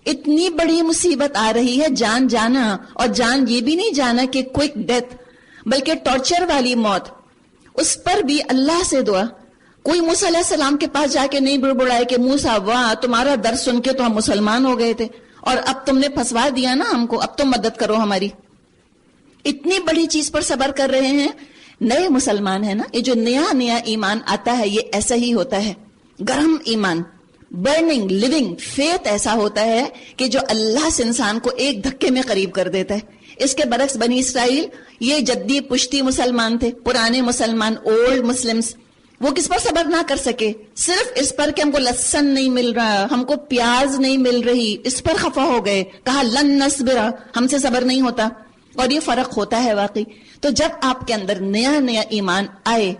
اتنی بڑی مصیبت آ رہی ہے، جان جانا، اور جان یہ بھی نہیں جانا کہ کوئک ڈیتھ، بلکہ ٹارچر والی موت، اس پر بھی اللہ سے دعا۔ کوئی موسیٰ علیہ السلام کے پاس جا کے نہیں بڑبڑائے کہ موسیٰ واہ تمہارا درس سن کے تو ہم مسلمان ہو گئے تھے اور اب تم نے پھنسوا دیا نا ہم کو، اب تم مدد کرو ہماری۔ اتنی بڑی چیز پر صبر کر رہے ہیں۔ نئے مسلمان ہیں نا، یہ جو نیا ایمان آتا ہے یہ ایسا ہی ہوتا ہے، گرم ایمان، برننگ لیونگ فیتھ ایسا ہوتا ہے کہ جو اللہ سے انسان کو ایک دھکے میں قریب کر دیتا ہے۔ اس کے برعکس بنی اسرائیل یہ جدی پشتی مسلمان تھے، پرانے مسلمان، اولڈ مسلمز، وہ کس پر صبر نہ کر سکے؟ صرف اس پر کہ ہم کو لہسن نہیں مل رہا، ہم کو پیاز نہیں مل رہی، اس پر خفا ہو گئے. کہا لن نصبر، ہم سے صبر نہیں ہوتا. اور یہ فرق ہوتا ہے واقعی. تو جب آپ کے اندر نیا نیا ایمان آئے،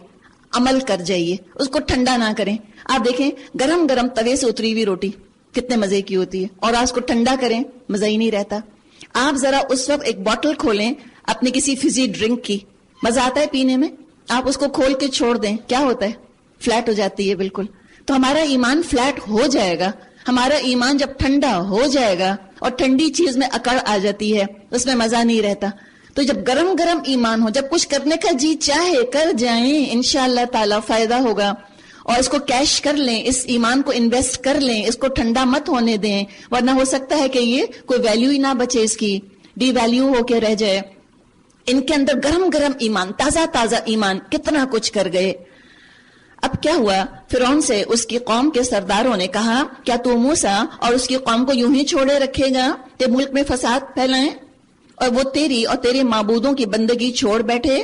عمل کر جائیے، اس کو ٹھنڈا نہ کریں. آپ دیکھیں گرم گرم توے سے اتری ہوئی روٹی کتنے مزے کی ہوتی ہے، اور آج کو ٹھنڈا کریں مزہ ہی نہیں رہتا. آپ ذرا اس وقت ایک بوٹل کھولیں اپنی کسی فزی ڈرنک کی، مزہ آتا ہے پینے میں. آپ اس کو کھول کے چھوڑ دیں، کیا ہوتا ہے؟ فلیٹ ہو جاتی ہے بالکل. تو ہمارا ایمان فلیٹ ہو جائے گا. ہمارا ایمان جب ٹھنڈا ہو جائے گا اور ٹھنڈی چیز میں اکڑ آ جاتی ہے، اس میں مزہ نہیں رہتا. تو جب گرم گرم ایمان ہو، جب کچھ کرنے کا جی چاہے کر جائیں، انشاءاللہ تعالی فائدہ ہوگا. اور اس کو کیش کر لیں، اس ایمان کو انویسٹ کر لیں، اس کو ٹھنڈا مت ہونے دیں، ورنہ ہو سکتا ہے کہ یہ کوئی ویلیو ہی نہ بچے، اس کی ڈی ویلیو ہو کے رہ جائے. ان کے اندر گرم گرم ایمان، تازہ تازہ ایمان، کتنا کچھ کر گئے. اب کیا ہوا؟ فرعون سے اس کی قوم کے سرداروں نے کہا کیا تو موسیٰ اور اس کی قوم کو یوں ہی چھوڑے رکھے گا کہ ملک میں فساد پھیلائیں اور وہ تیری اور تیرے معبودوں کی بندگی چھوڑ بیٹھے؟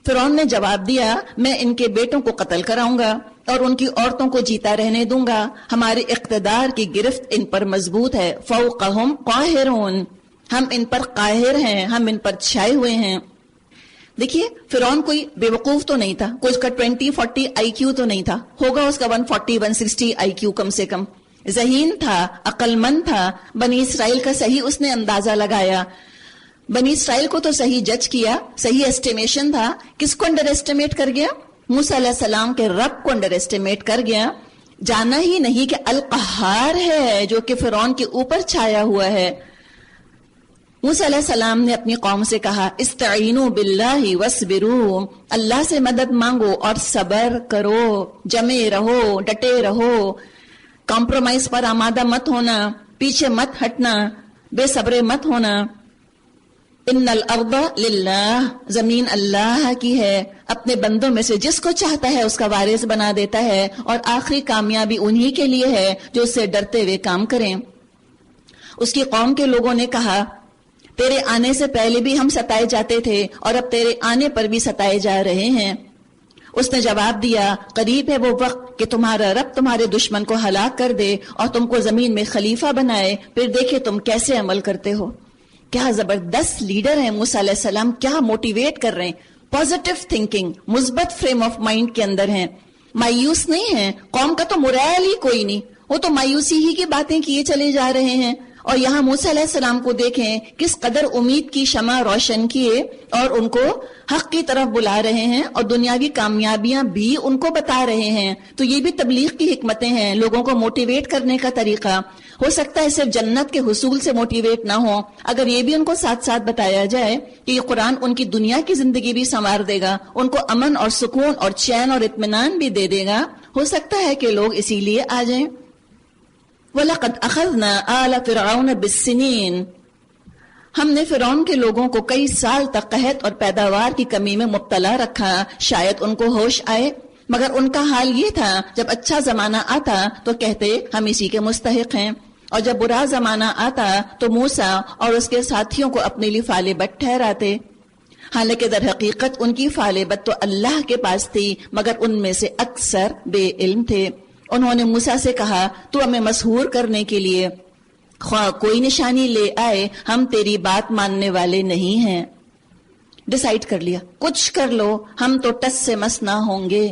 فرعون نے جواب دیا میں ان کے بیٹوں کو قتل کراؤں گا اور ان کی عورتوں کو جیتا رہنے دوں گا. ہمارے اقتدار کی گرفت ان پر مضبوط ہے. فوقہم قاہرون، ہم ان پر قاہر ہیں، ہم ان پر چھائے ہوئے ہیں. دیکھیے فرعون کوئی بے وقوف تو نہیں تھا، کوئی اس کا 20-40 آئی کیو تو نہیں تھا، ہوگا اس کا 140-160 آئی کیو کم سے کم. ذہین تھا، عقل مند تھا. بنی اسرائیل کا صحیح اس نے اندازہ لگایا، بنی اسرائیل کو تو صحیح جج کیا، صحیح ایسٹیمیشن تھا. کس کو انڈر ایسٹیمیٹ کر گیا؟ موسیٰ علیہ السلام کے رب کو انڈر ایسٹیمیٹ کر گیا. جانا ہی نہیں کہ القہار ہے جو کہ فرعون کے اوپر چھایا ہوا ہے. موسیٰ علیہ السلام نے اپنی قوم سے کہا استعینوا باللہ واصبروا، اللہ سے مدد مانگو اور صبر کرو، جمے رہو، ڈٹے رہو، کمپرومائز پر آمادہ مت ہونا، پیچھے مت ہٹنا، بے صبر مت ہونا. ان الارض للہ، زمین اللہ کی ہے، اپنے بندوں میں سے جس کو چاہتا ہے اس کا وارث بنا دیتا ہے، اور آخری کامیابی انہی کے لیے ہے جو اس سے ڈرتے ہوئے کام کریں. اس کی قوم کے لوگوں نے کہا تیرے آنے سے پہلے بھی ہم ستائے جاتے تھے اور اب تیرے آنے پر بھی ستائے جا رہے ہیں. اس نے جواب دیا قریب ہے وہ وقت کہ تمہارا رب تمہارے دشمن کو ہلاک کر دے اور تم کو زمین میں خلیفہ بنائے، پھر دیکھے تم کیسے عمل کرتے ہو. کیا زبردست لیڈر ہیں موسیٰ علیہ السلام، کیا موٹیویٹ کر رہے ہیں. پازیٹیو تھنکنگ، مثبت فریم آف مائنڈ کے اندر ہیں، مایوس نہیں ہیں. قوم کا تو مرائل ہی کوئی نہیں، وہ تو مایوسی ہی کی باتیں کیے چلے جا رہے ہیں. اور یہاں موسیٰ علیہ السلام کو دیکھیں کس قدر امید کی شمع روشن کیے اور ان کو حق کی طرف بلا رہے ہیں اور دنیاوی کامیابیاں بھی ان کو بتا رہے ہیں. تو یہ بھی تبلیغ کی حکمتیں ہیں، لوگوں کو موٹیویٹ کرنے کا طریقہ. ہو سکتا ہے صرف جنت کے حصول سے موٹیویٹ نہ ہو، اگر یہ بھی ان کو ساتھ ساتھ بتایا جائے کہ یہ قرآن ان کی دنیا کی زندگی بھی سنوار دے گا، ان کو امن اور سکون اور چین اور اطمینان بھی دے دے گا، ہو سکتا ہے کہ لوگ اسی لیے آ جائیں. وَلَقَدْ أَخَذْنَا آلَ فِرْعَوْنَ بِالسِّنِينَ، ہم نے فرعون کے لوگوں کو کئی سال تک قحط اور پیداوار کی کمی میں مبتلا رکھا، شاید ان کو ہوش آئے. مگر ان کا حال یہ تھا جب اچھا زمانہ آتا تو کہتے ہم اسی کے مستحق ہیں، اور جب برا زمانہ آتا تو موسیٰ اور اس کے ساتھیوں کو اپنے لیے فال بد ٹھہراتے. حالانکہ در حقیقت ان کی فال بد تو اللہ کے پاس تھی، مگر ان میں سے اکثر بے علم تھے. انہوں نے موسیٰ سے کہا تو ہمیں مسحور کرنے کے لیے خواہ کوئی نشانی لے آئے، ہم تیری بات ماننے والے نہیں ہیں. ڈیسائیڈ کر لیا کچھ کر لو، ہم تو ٹس سے مس نہ ہوں گے.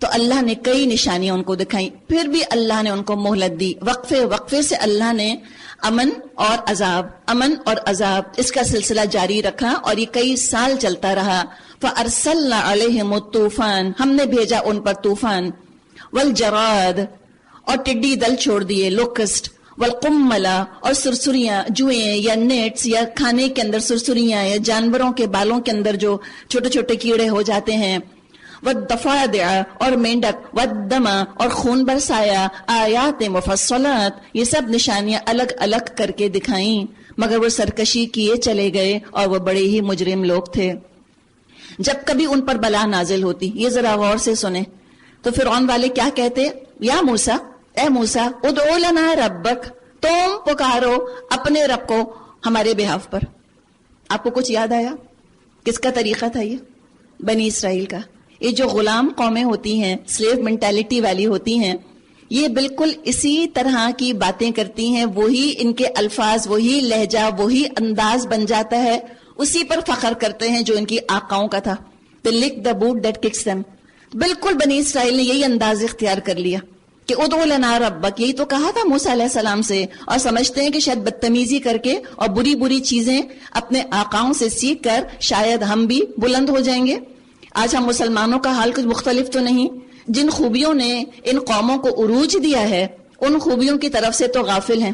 تو اللہ نے کئی نشانیاں ان کو دکھائیں، پھر بھی اللہ نے ان کو مہلت دی. وقفے وقفے سے اللہ نے امن اور عذاب، امن اور عذاب، اس کا سلسلہ جاری رکھا اور یہ کئی سال چلتا رہا. فَأَرْسَلْنَا عَلَيْهِمُ الطُّوفَانَ، ہم نے بھیجا ان پر طوفان، والجراد، اور ٹڈی دل چھوڑ دیے، لوکسٹ، والقمل، اور سرسریاں، جوئیں یا نیٹس یا کھانے کے اندر سرسریاں یا جانوروں کے بالوں کے اندر جو چھوٹے چھوٹے کیڑے ہو جاتے ہیں، والضفادع، اور مینڈک، والدم، اور خون برسایا، آیات مفصلات، یہ سب نشانیاں الگ الگ کر کے دکھائیں. مگر وہ سرکشی کیے چلے گئے اور وہ بڑے ہی مجرم لوگ تھے. جب کبھی ان پر بلا نازل ہوتی، یہ ذرا غور سے سنیں، تو فرعون والے کیا کہتے؟ یا موسیٰ، اے موسیٰ، ادعو لنا ربک، تم پکارو اپنے رب کو ہمارے بہاف پر. آپ کو کچھ یاد آیا؟ کس کا طریقہ تھا یہ؟ بنی اسرائیل کا. یہ جو غلام قومیں ہوتی ہیں، سلیو مینٹالٹی والی ہوتی ہیں، یہ بالکل اسی طرح کی باتیں کرتی ہیں، وہی ان کے الفاظ، وہی لہجہ، وہی انداز بن جاتا ہے، اسی پر فخر کرتے ہیں جو ان کی آقاؤں کا تھا. They lick the boot that kicks them. بالکل بنی اسرائیل نے یہی انداز اختیار کر لیا کہ ادعو لنا ربک، یہی تو کہا تھا موسیٰ علیہ السلام سے، اور سمجھتے ہیں کہ شاید بدتمیزی کر کے اور بری بری چیزیں اپنے آقاؤں سے سیکھ کر شاید ہم بھی بلند ہو جائیں گے. آج ہم مسلمانوں کا حال کچھ مختلف تو نہیں. جن خوبیوں نے ان قوموں کو عروج دیا ہے ان خوبیوں کی طرف سے تو غافل ہیں،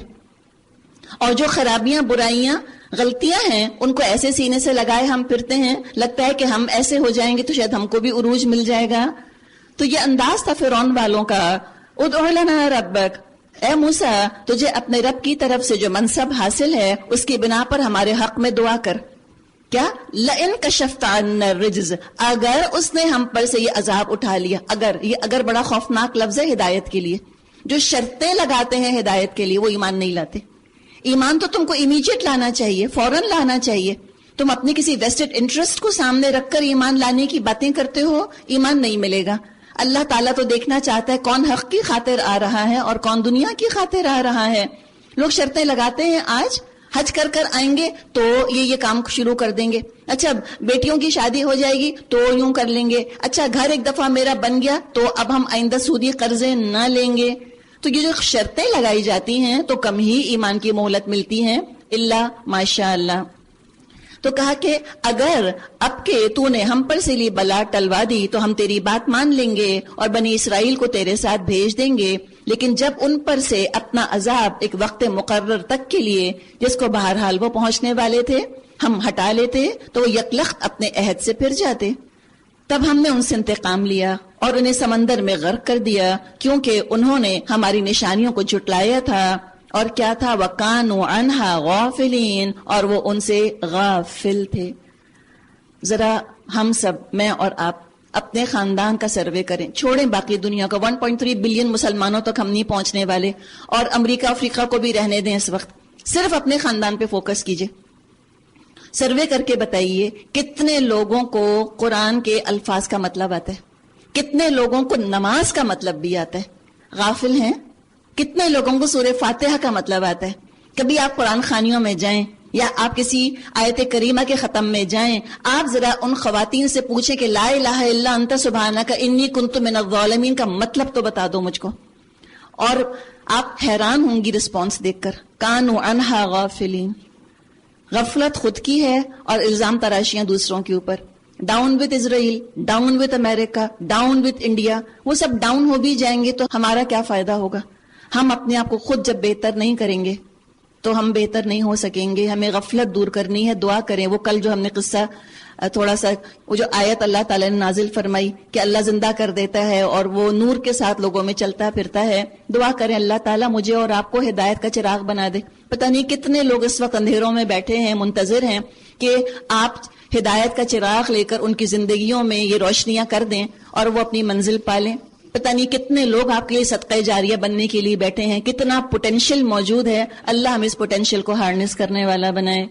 اور جو خرابیاں، برائیاں، غلطیاں ہیں ان کو ایسے سینے سے لگائے ہم پھرتے ہیں، لگتا ہے کہ ہم ایسے ہو جائیں گے تو شاید ہم کو بھی عروج مل جائے گا. تو یہ انداز تھا فرعون والوں کا. ادعو لنا ربک، اے موسیٰ تجھے اپنے رب کی طرف سے جو منصب حاصل ہے اس کی بنا پر ہمارے حق میں دعا کر. کیا؟ لئن کشفت عنا الرجز، اگر اس نے ہم پر سے یہ عذاب اٹھا لیا. اگر بڑا خوفناک لفظ ہے ہدایت کے لیے. جو شرطیں لگاتے ہیں ہدایت کے لیے وہ ایمان نہیں لاتے. ایمان تو تم کو امیجیٹ لانا چاہیے، فوراً لانا چاہیے. تم اپنے کسی ویسٹڈ انٹرسٹ کو سامنے رکھ کر ایمان لانے کی باتیں کرتے ہو، ایمان نہیں ملے گا. اللہ تعالیٰ تو دیکھنا چاہتا ہے کون حق کی خاطر آ رہا ہے اور کون دنیا کی خاطر آ رہا ہے. لوگ شرطیں لگاتے ہیں، آج حج کر آئیں گے تو یہ کام شروع کر دیں گے. اچھا بیٹیوں کی شادی ہو جائے گی تو یوں کر لیں گے. اچھا گھر ایک دفعہ میرا بن گیا تو اب ہم آئندہ سودی قرضے نہ لیں گے. تو یہ جو شرطیں لگائی جاتی ہیں تو کم ہی ایمان کی مہلت ملتی ہیں، الا ماشاء اللہ. تو کہا کہ اگر اب کے تو نے ہم پر سے لی بلا ٹلوا دی تو ہم تیری بات مان لیں گے اور بنی اسرائیل کو تیرے ساتھ بھیج دیں گے. لیکن جب ان پر سے اپنا عذاب ایک وقت مقرر تک کے لیے جس کو بہرحال وہ پہنچنے والے تھے ہم ہٹا لیتے تو وہ یکلخت اپنے عہد سے پھر جاتے. تب ہم نے ان سے انتقام لیا اور انہیں سمندر میں غرق کر دیا، کیونکہ انہوں نے ہماری نشانیوں کو جھٹلایا تھا. اور کیا تھا؟ وَكَانُوا عَنْهَا غَافِلِينَ، اور وہ ان سے غافل تھے. ذرا ہم سب، میں اور آپ، اپنے خاندان کا سروے کریں، چھوڑیں باقی دنیا کا. 1.3 بلین مسلمانوں تک ہم نہیں پہنچنے والے، اور امریکہ افریقہ کو بھی رہنے دیں. اس وقت صرف اپنے خاندان پہ فوکس کیجئے. سروے کر کے بتائیے کتنے لوگوں کو قرآن کے الفاظ کا مطلب آتا ہے، کتنے لوگوں کو نماز کا مطلب بھی آتا ہے. غافل ہیں. کتنے لوگوں کو سورہ فاتحہ کا مطلب آتا ہے. کبھی آپ قرآن خوانیوں میں جائیں یا آپ کسی آیت کریمہ کے ختم میں جائیں، آپ ذرا ان خواتین سے پوچھیں کہ لا الہ الا انت سبحانک انی کنت من الظالمین کا مطلب تو بتا دو مجھ کو، اور آپ حیران ہوں گی رسپانس دیکھ کر. کانوا عنہا غافلین. غفلت خود کی ہے اور الزام تراشیاں دوسروں کے اوپر. Down with Israel, down with America, down with India. وہ سب ڈاؤن ہو بھی جائیں گے تو ہمارا کیا فائدہ ہوگا؟ ہم اپنے آپ کو خود جب بہتر نہیں کریں گے تو ہم بہتر نہیں ہو سکیں گے. ہمیں غفلت دور کرنی ہے. دعا کریں. وہ کل جو ہم نے قصہ تھوڑا سا، وہ جو آیت اللہ تعالیٰ نے نازل فرمائی کہ اللہ زندہ کر دیتا ہے اور وہ نور کے ساتھ لوگوں میں چلتا پھرتا ہے، دعا کریں اللہ تعالیٰ مجھے اور آپ کو ہدایت کا چراغ بنا دے. پتہ نہیں کتنے لوگ اس وقت اندھیروں میں بیٹھے ہیں، منتظر ہیں کہ آپ ہدایت کا چراغ لے کر ان کی زندگیوں میں یہ روشنیاں کر دیں اور وہ اپنی منزل پالیں. پتہ نہیں کتنے لوگ آپ کے لیے صدقہ جاریہ بننے کے لیے بیٹھے ہیں. کتنا پوٹینشیل موجود ہے. اللہ ہم اس پوٹینشیل کو ہارنس کرنے والا بنائے.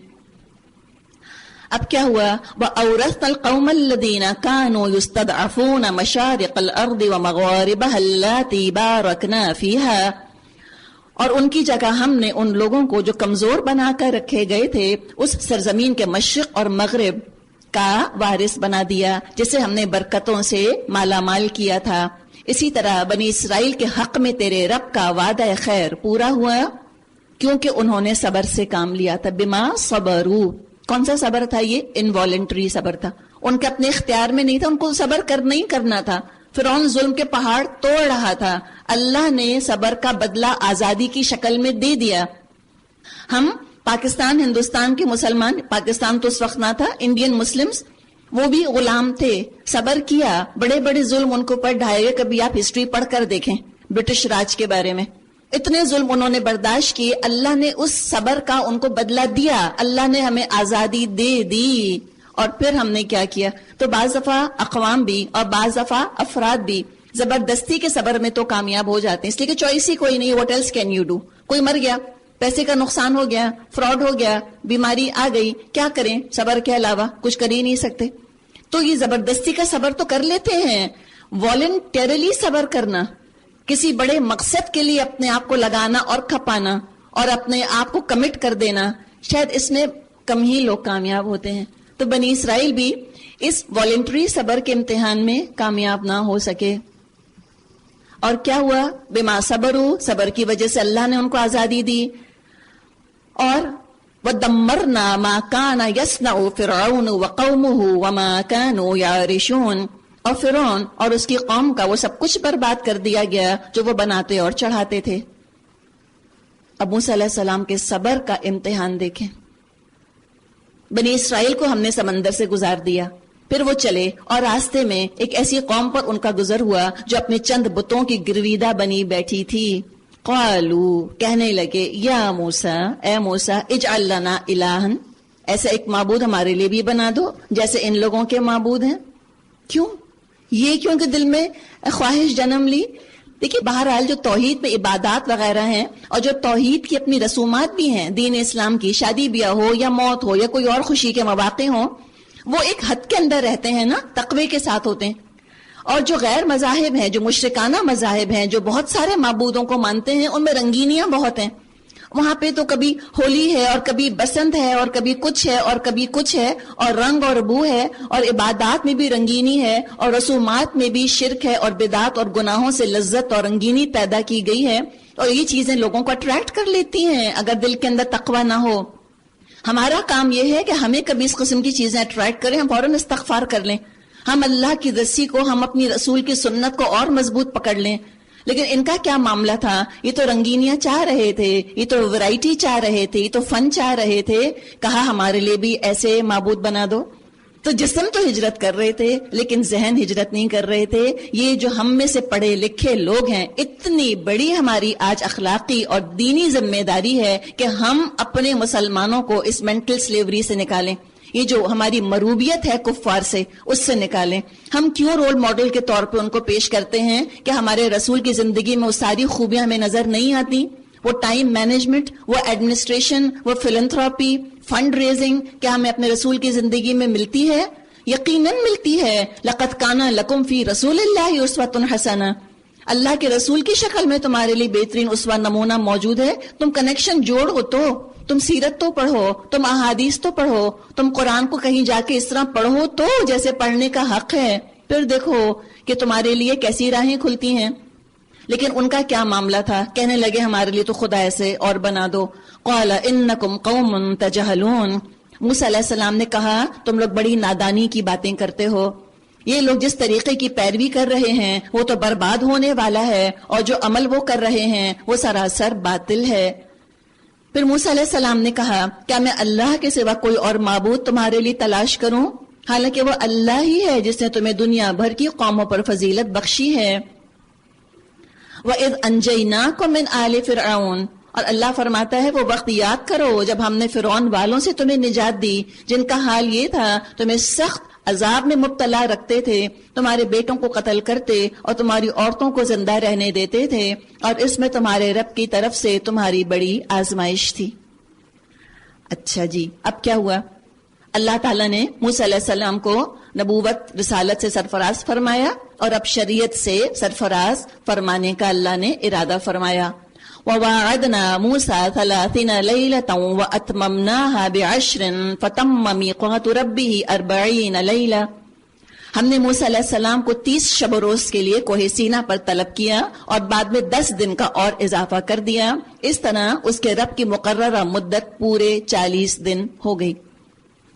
اب کیا ہوا؟ وَأَوْرَثْنَا الْقَوْمَ الَّذِينَ كَانُوا يُسْتَضْعَفُونَ مَشَارِقَ الْأَرْضِ وَمَغَارِبَهَا اللَّاتِي بَارَكْنَا فِيهَا، اور ان کی جگہ ہم نے ان لوگوں کو جو کمزور بنا کر رکھے گئے تھے اس سرزمین کے مشرق اور مغرب کا وارث بنا دیا جسے ہم نے برکتوں سے مالا مال کیا تھا. اسی طرح بنی اسرائیل کے حق میں تیرے رب کا وعدہ خیر پورا ہوا کیونکہ انہوں نے صبر سے کام لیا تھا. بما صبروا. کون سا صبر تھا یہ؟ انوالنٹری صبر تھا. ان کے اپنے اختیار میں نہیں تھا، ان کو صبر نہیں کرنا تھا. فرعون ظلم کے پہاڑ توڑ رہا تھا، اللہ نے صبر کا بدلہ آزادی کی شکل میں دے دیا. ہم پاکستان، ہندوستان کے مسلمان، پاکستان تو اس وقت نہ تھا، انڈین مسلمز، وہ بھی غلام تھے. صبر کیا، بڑے بڑے ظلم ان کو پر ڈھائے گئے. کبھی آپ ہسٹری پڑھ کر دیکھیں برٹش راج کے بارے میں، اتنے ظلم انہوں نے برداشت کیے. اللہ نے اس صبر کا ان کو بدلہ دیا. اللہ نے ہمیں آزادی دے دی. اور پھر ہم نے کیا کیا؟ تو بعض دفعہ اقوام بھی اور بعض دفعہ افراد بھی زبردستی کے صبر میں تو کامیاب ہو جاتے ہیں، اس لیے کہ چوائس ہی کوئی نہیں. What else can you do? کوئی مر گیا، پیسے کا نقصان ہو گیا، فراڈ ہو گیا، بیماری آ گئی، کیا کریں؟ صبر کے علاوہ کچھ کر ہی نہیں سکتے. تو یہ زبردستی کا صبر تو کر لیتے ہیں، والنٹیرلی صبر کرنا، کسی بڑے مقصد کے لیے اپنے آپ کو لگانا اور کھپانا اور اپنے آپ کو کمٹ کر دینا، شاید اس میں کم ہی لوگ کامیاب ہوتے ہیں. تو بنی اسرائیل بھی اس والنٹری صبر کے امتحان میں کامیاب نہ ہو سکے. اور کیا ہوا؟ بما صبروا، صبر کی وجہ سے اللہ نے ان کو آزادی دی. اور وَدَمَّرْنَا مَا كَانَ يَصْنَعُ فِرْعَوْنُ وَقَوْمُهُ وَمَا كَانُوا يَعْرِشُونَ، اور فرعون اور اس کی قوم کا وہ سب کچھ برباد کر دیا گیا جو وہ بناتے اور چڑھاتے تھے. اب موسیٰ علیہ السلام کے صبر کا امتحان دیکھیں. بنی اسرائیل کو ہم نے سمندر سے گزار دیا، پھر وہ چلے اور راستے میں ایک ایسی قوم پر ان کا گزر ہوا جو اپنے چند بتوں کی گرویدہ بنی بیٹھی تھی. قالو، کہنے لگے، یا موسیٰ، اے موسیٰ، اجعل لنا الہن، ایسا ایک معبود ہمارے لیے بھی بنا دو جیسے ان لوگوں کے معبود ہیں. کیوں؟ یہ کیوں کہ دل میں خواہش جنم لی. دیکھیے بہرحال جو توحید میں عبادات وغیرہ ہیں اور جو توحید کی اپنی رسومات بھی ہیں دین اسلام کی، شادی بیاہ ہو یا موت ہو یا کوئی اور خوشی کے مواقع ہوں، وہ ایک حد کے اندر رہتے ہیں نا، تقوی کے ساتھ ہوتے ہیں. اور جو غیر مذاہب ہیں، جو مشرکانہ مذاہب ہیں، جو بہت سارے معبودوں کو مانتے ہیں، ان میں رنگینیاں بہت ہیں. وہاں پہ تو کبھی ہولی ہے اور کبھی بسنت ہے اور کبھی کچھ ہے اور کبھی کچھ ہے، اور رنگ اور بو ہے، اور عبادات میں بھی رنگینی ہے، اور رسومات میں بھی شرک ہے، اور بدعات اور گناہوں سے لذت اور رنگینی پیدا کی گئی ہے. اور یہ چیزیں لوگوں کو اٹریکٹ کر لیتی ہیں اگر دل کے اندر تقوی نہ ہو. ہمارا کام یہ ہے کہ ہمیں کبھی اس قسم کی چیزیں اٹریکٹ کریں، ہم فوراً استغفار کر لیں، ہم اللہ کی رسی کو، ہم اپنی رسول کی سنت کو اور مضبوط پکڑ لیں. لیکن ان کا کیا معاملہ تھا؟ یہ تو رنگینیاں چاہ رہے تھے، یہ تو ویرائٹی چاہ رہے تھے، یہ تو فن چاہ رہے تھے. کہا ہمارے لیے بھی ایسے معبود بنا دو. تو جسم تو ہجرت کر رہے تھے لیکن ذہن ہجرت نہیں کر رہے تھے. یہ جو ہم میں سے پڑھے لکھے لوگ ہیں، اتنی بڑی ہماری آج اخلاقی اور دینی ذمہ داری ہے کہ ہم اپنے مسلمانوں کو اس مینٹل سلیوری سے نکالیں. یہ جو ہماری مروبیت ہے کفار سے، اس سے نکالیں. ہم کیوں رول ماڈل کے طور پہ ان کو پیش کرتے ہیں کہ ہمارے رسول کی زندگی میں وہ ساری خوبیاں ہمیں نظر نہیں آتی؟ وہ ٹائم مینجمنٹ، وہ ایڈمنسٹریشن، وہ فلنتھراپی، فنڈ ریزنگ، کیا ہمیں اپنے رسول کی زندگی میں ملتی ہے؟ یقیناً ملتی ہے. لقد کان لکم فی رسول اللہ اسوۃ حسنہ، اللہ کے رسول کی شکل میں تمہارے لیے بہترین اسوہ نمونہ موجود ہے. تم کنیکشن جوڑو، تو تم سیرت تو پڑھو، تم احادیث تو پڑھو، تم قرآن کو کہیں جا کے اس طرح پڑھو تو جیسے پڑھنے کا حق ہے، پھر دیکھو کہ تمہارے لیے کیسی راہیں کھلتی ہیں. لیکن ان کا کیا معاملہ تھا؟ کہنے لگے ہمارے لیے تو خدا ایسے اور بنا دو. قال انکم قوم تجہلون، موسیٰ علیہ السلام نے کہا تم لوگ بڑی نادانی کی باتیں کرتے ہو. یہ لوگ جس طریقے کی پیروی کر رہے ہیں وہ تو برباد ہونے والا ہے، اور جو عمل وہ کر رہے ہیں وہ سراسر باطل ہے. پھر موسیٰ علیہ السلام نے کہا کیا میں اللہ کے سوا کوئی اور معبود تمہارے لیے تلاش کروں، حالانکہ وہ اللہ ہی ہے جس نے تمہیں دنیا بھر کی قوموں پر فضیلت بخشی ہے. وَإِذْ أَنْجَيْنَاكُمْ مِنْ آلِ فِرْعَوْنَ، اور اللہ فرماتا ہے وہ وقت یاد کرو جب ہم نے فرعون والوں سے تمہیں نجات دی، جن کا حال یہ تھا تمہیں سخت عذاب میں مبتلا رکھتے تھے، تمہارے بیٹوں کو قتل کرتے اور تمہاری عورتوں کو زندہ رہنے دیتے تھے، اور اس میں تمہارے رب کی طرف سے تمہاری بڑی آزمائش تھی. اچھا جی، اب کیا ہوا؟ اللہ تعالیٰ نے موسیٰ علیہ السلام کو نبوت رسالت سے سرفراز فرمایا، اور اب شریعت سے سرفراز فرمانے کا اللہ نے ارادہ فرمایا. وَوَاعَدْنَا مُوسَىٰ 30 لَيْلَةً وَأَتْمَمْنَاهَا بِعَشْرٍ فَتَمَّ مِيقَاتُ رَبِّهِ 40 لَيْلَةً. ہم نے موسیٰ علیہ السلام کو 30 شب و روز کے لیے کوہ سینا پر طلب کیا اور بعد میں 10 دن کا اور اضافہ کر دیا. اس طرح اس کے رب کی مقررہ مدت پورے 40 دن ہو گئی.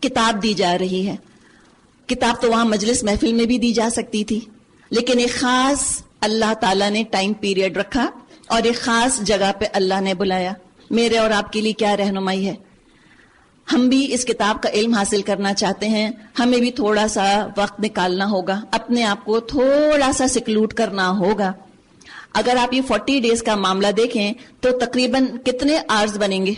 کتاب دی جا رہی ہے. کتاب تو وہاں مجلس محفل میں بھی دی جا سکتی تھی، لیکن ایک خاص اللہ تعالیٰ نے ٹائم پیریڈ رکھا اور ایک خاص جگہ پہ اللہ نے بلایا. میرے اور آپ کے لیے کیا رہنمائی ہے؟ ہم بھی اس کتاب کا علم حاصل کرنا چاہتے ہیں، ہمیں بھی تھوڑا سا وقت نکالنا ہوگا، اپنے آپ کو تھوڑا سا سیکلوٹ کرنا ہوگا. اگر آپ یہ 40 ڈیز کا معاملہ دیکھیں تو تقریباً کتنے آورز بنیں گے؟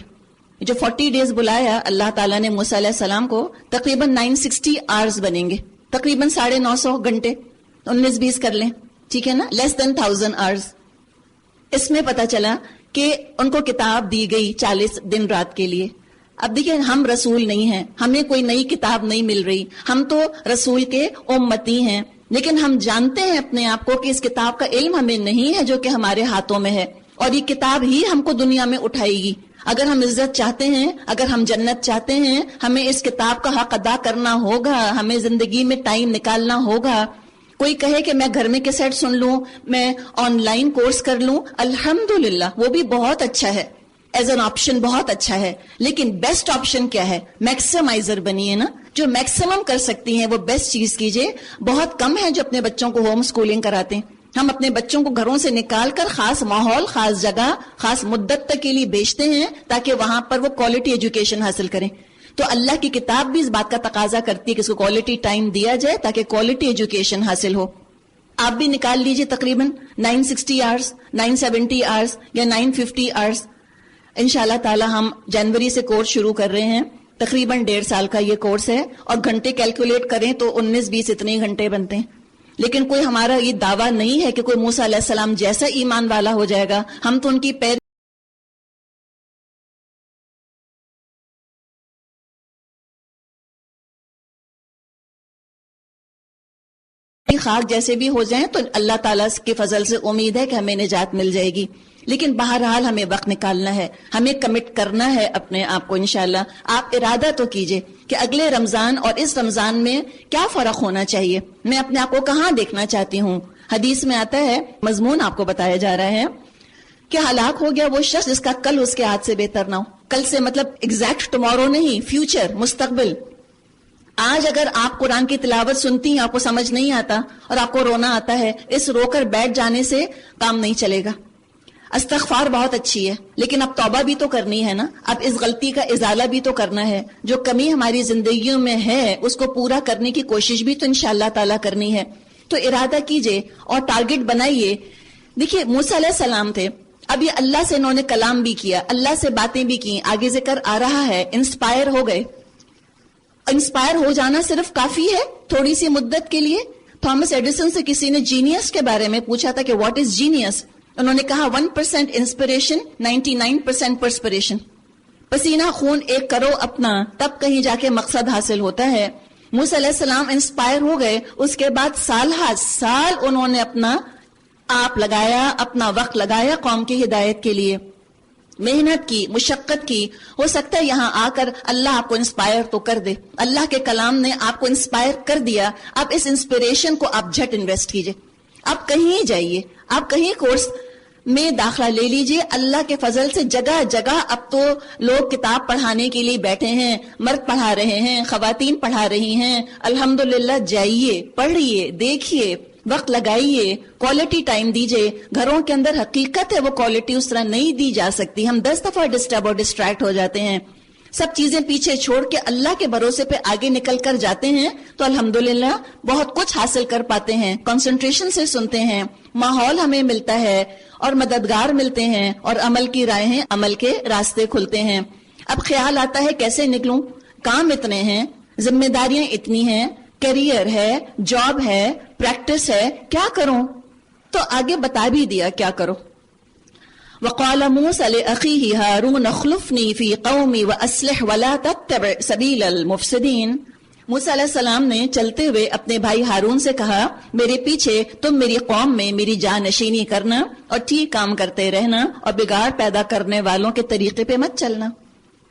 جو 40 ڈیز بلایا اللہ تعالیٰ نے موسیٰ علیہ السلام کو، تقریباً 960 آورز بنیں گے، تقریباً 950 گھنٹے. 19-20 کر لیں، ٹھیک ہے نا، لیس دین 1000 آورز. اس میں پتا چلا کہ ان کو کتاب دی گئی 40 دن رات کے لیے، اب دیکھیں ہم رسول نہیں ہیں, ہمیں کوئی نئی کتاب نہیں مل رہی, ہم تو رسول کے امتی ہیں, لیکن ہم جانتے ہیں اپنے آپ کو کہ اس کتاب کا علم ہمیں نہیں ہے جو کہ ہمارے ہاتھوں میں ہے, اور یہ کتاب ہی ہم کو دنیا میں اٹھائے گی. اگر ہم عزت چاہتے ہیں, اگر ہم جنت چاہتے ہیں, ہمیں اس کتاب کا حق ادا کرنا ہوگا, ہمیں زندگی میں ٹائم نکالنا ہوگا. کوئی کہے کہ میں گھر میں کیسٹ سن لوں, میں آن لائن کورس کر لوں, الحمدللہ وہ بھی بہت اچھا ہے, ایز این آپشن بہت اچھا ہے, لیکن بیسٹ آپشن کیا ہے؟ میکسیمائزر بنیے نا, جو میکسیمم کر سکتی ہیں وہ بیسٹ چیز کیجیے. بہت کم ہیں جو اپنے بچوں کو ہوم اسکولنگ کراتے ہیں. ہم اپنے بچوں کو گھروں سے نکال کر خاص ماحول, خاص جگہ, خاص مدت تک کے لیے بھیجتے ہیں تاکہ وہاں پر وہ کوالٹی ایجوکیشن حاصل کریں. تو اللہ کی کتاب بھی اس بات کا تقاضا کرتی ہے کہ اس کو کوالٹی ٹائم دیا جائے تاکہ کوالٹی ایجوکیشن حاصل ہو. آپ بھی نکال لیجئے تقریباً 960 آورس, 970 آورس یا 950 آورس. انشاءاللہ تعالی ہم جنوری سے کورس شروع کر رہے ہیں, تقریباً 1.5 سال کا یہ کورس ہے, اور گھنٹے کیلکولیٹ کریں تو 19-20 اتنے گھنٹے بنتے ہیں. لیکن کوئی ہمارا یہ دعویٰ نہیں ہے کہ کوئی موسیٰ علیہ السلام جیسا ایمان والا ہو جائے گا. ہم تو ان کی پیر خاک جیسے بھی ہو جائیں تو اللہ تعالیٰ کے فضل سے امید ہے کہ ہمیں نجات مل جائے گی. لیکن بہرحال ہمیں وقت نکالنا ہے, ہمیں کمٹ کرنا ہے اپنے آپ کو. انشاءاللہ آپ ارادہ تو کیجئے کہ اگلے رمضان اور اس رمضان میں کیا فرق ہونا چاہیے, میں اپنے آپ کو کہاں دیکھنا چاہتی ہوں. حدیث میں آتا ہے, مضمون آپ کو بتایا جا رہا ہے کہ ہلاک ہو گیا وہ شخص جس کا کل اس کے ہاتھ سے بہتر نہ ہو. کل سے مطلب ایگزیکٹ ٹمورو نہیں, فیوچر, مستقبل. آج اگر آپ قرآن کی تلاوت سنتی ہیں, آپ کو سمجھ نہیں آتا اور آپ کو رونا آتا ہے, اس رو کر بیٹھ جانے سے کام نہیں چلے گا. استغفار بہت اچھی ہے, لیکن اب توبہ بھی تو کرنی ہے نا, اب اس غلطی کا ازالہ بھی تو کرنا ہے. جو کمی ہماری زندگیوں میں ہے اس کو پورا کرنے کی کوشش بھی تو انشاءاللہ تعالیٰ کرنی ہے. تو ارادہ کیجئے اور ٹارگٹ بنائیے. دیکھیے موسیٰ علیہ السلام تھے, اب یہ اللہ سے انہوں نے کلام بھی کیا, اللہ سے باتیں بھی کی, آگے ذکر آ رہا ہے, انسپائر ہو گئے. انسپائر ہو جانا صرف کافی ہے تھوڑی سی مدت کے لیے. تھامس ایڈیسن سے کسی نے جینیس کے بارے میں پوچھا تھا کہ واٹ از جینیس, انہوں نے کہا 1% انسپریشن 99% پرسپریشن. پسینہ خون ایک کرو اپنا, تب کہیں جا کے مقصد حاصل ہوتا ہے. موسیٰ علیہ السلام انسپائر ہو گئے, اس کے بعد سال انہوں نے اپنا آپ لگایا, اپنا وقت لگایا قوم کی ہدایت کے لیے, محنت کی, مشقت کی. ہو سکتا ہے یہاں آ کر اللہ آپ کو انسپائر تو کر دے, اللہ کے کلام نے آپ کو انسپائر کر دیا. اب اس انسپریشن کو آپ جھٹ انویسٹ کیجئے, آپ کہیں جائیے, آپ کہیں کورس میں داخلہ لے لیجئے. اللہ کے فضل سے جگہ جگہ اب تو لوگ کتاب پڑھانے کے لیے بیٹھے ہیں, مرد پڑھا رہے ہیں, خواتین پڑھا رہی ہیں. الحمدللہ جائیے, پڑھیے, دیکھیے, وقت لگائیے, کوالٹی ٹائم دیجئے. گھروں کے اندر حقیقت ہے وہ کوالٹی اس طرح نہیں دی جا سکتی. ہم 10 دفعہ ڈسٹرب اور ڈسٹریکٹ ہو جاتے ہیں. سب چیزیں پیچھے چھوڑ کے اللہ کے بھروسے پہ آگے نکل کر جاتے ہیں تو الحمدللہ بہت کچھ حاصل کر پاتے ہیں. کنسنٹریشن سے سنتے ہیں, ماحول ہمیں ملتا ہے اور مددگار ملتے ہیں, اور عمل کی راہیں, عمل کے راستے کھلتے ہیں. اب خیال آتا ہے کیسے نکلوں, کام اتنے ہیں, ذمہ داریاں اتنی ہیں, کیریئر ہے, جاب ہے, پریکٹس ہے, کیا کروں؟ تو آگے بتا بھی دیا کیا کرو. وقال موسى لأخيه هارون اخلفني في قومي وأصلح ولا تتبع سبيل المفسدين. موسیٰ علیہ السلام نے چلتے ہوئے اپنے بھائی ہارون سے کہا, میرے پیچھے تم میری قوم میں میری جانشینی کرنا اور ٹھیک کام کرتے رہنا, اور بگاڑ پیدا کرنے والوں کے طریقے پہ مت چلنا.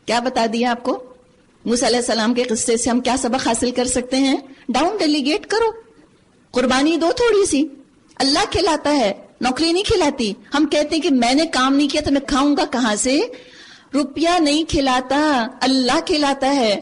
کیا بتا دیا آپ کو؟ موسیٰ علیہ السلام کے قصے سے ہم کیا سبق حاصل کر سکتے ہیں؟ ڈاؤن ڈیلیگیٹ کرو, قربانی دو تھوڑی سی. اللہ کھلاتا ہے, نوکری نہیں کھلاتی. ہم کہتے ہیں کہ میں نے کام نہیں کیا تو میں کھاؤں گا کہاں سے؟ روپیہ نہیں کھلاتا, اللہ کھلاتا ہے.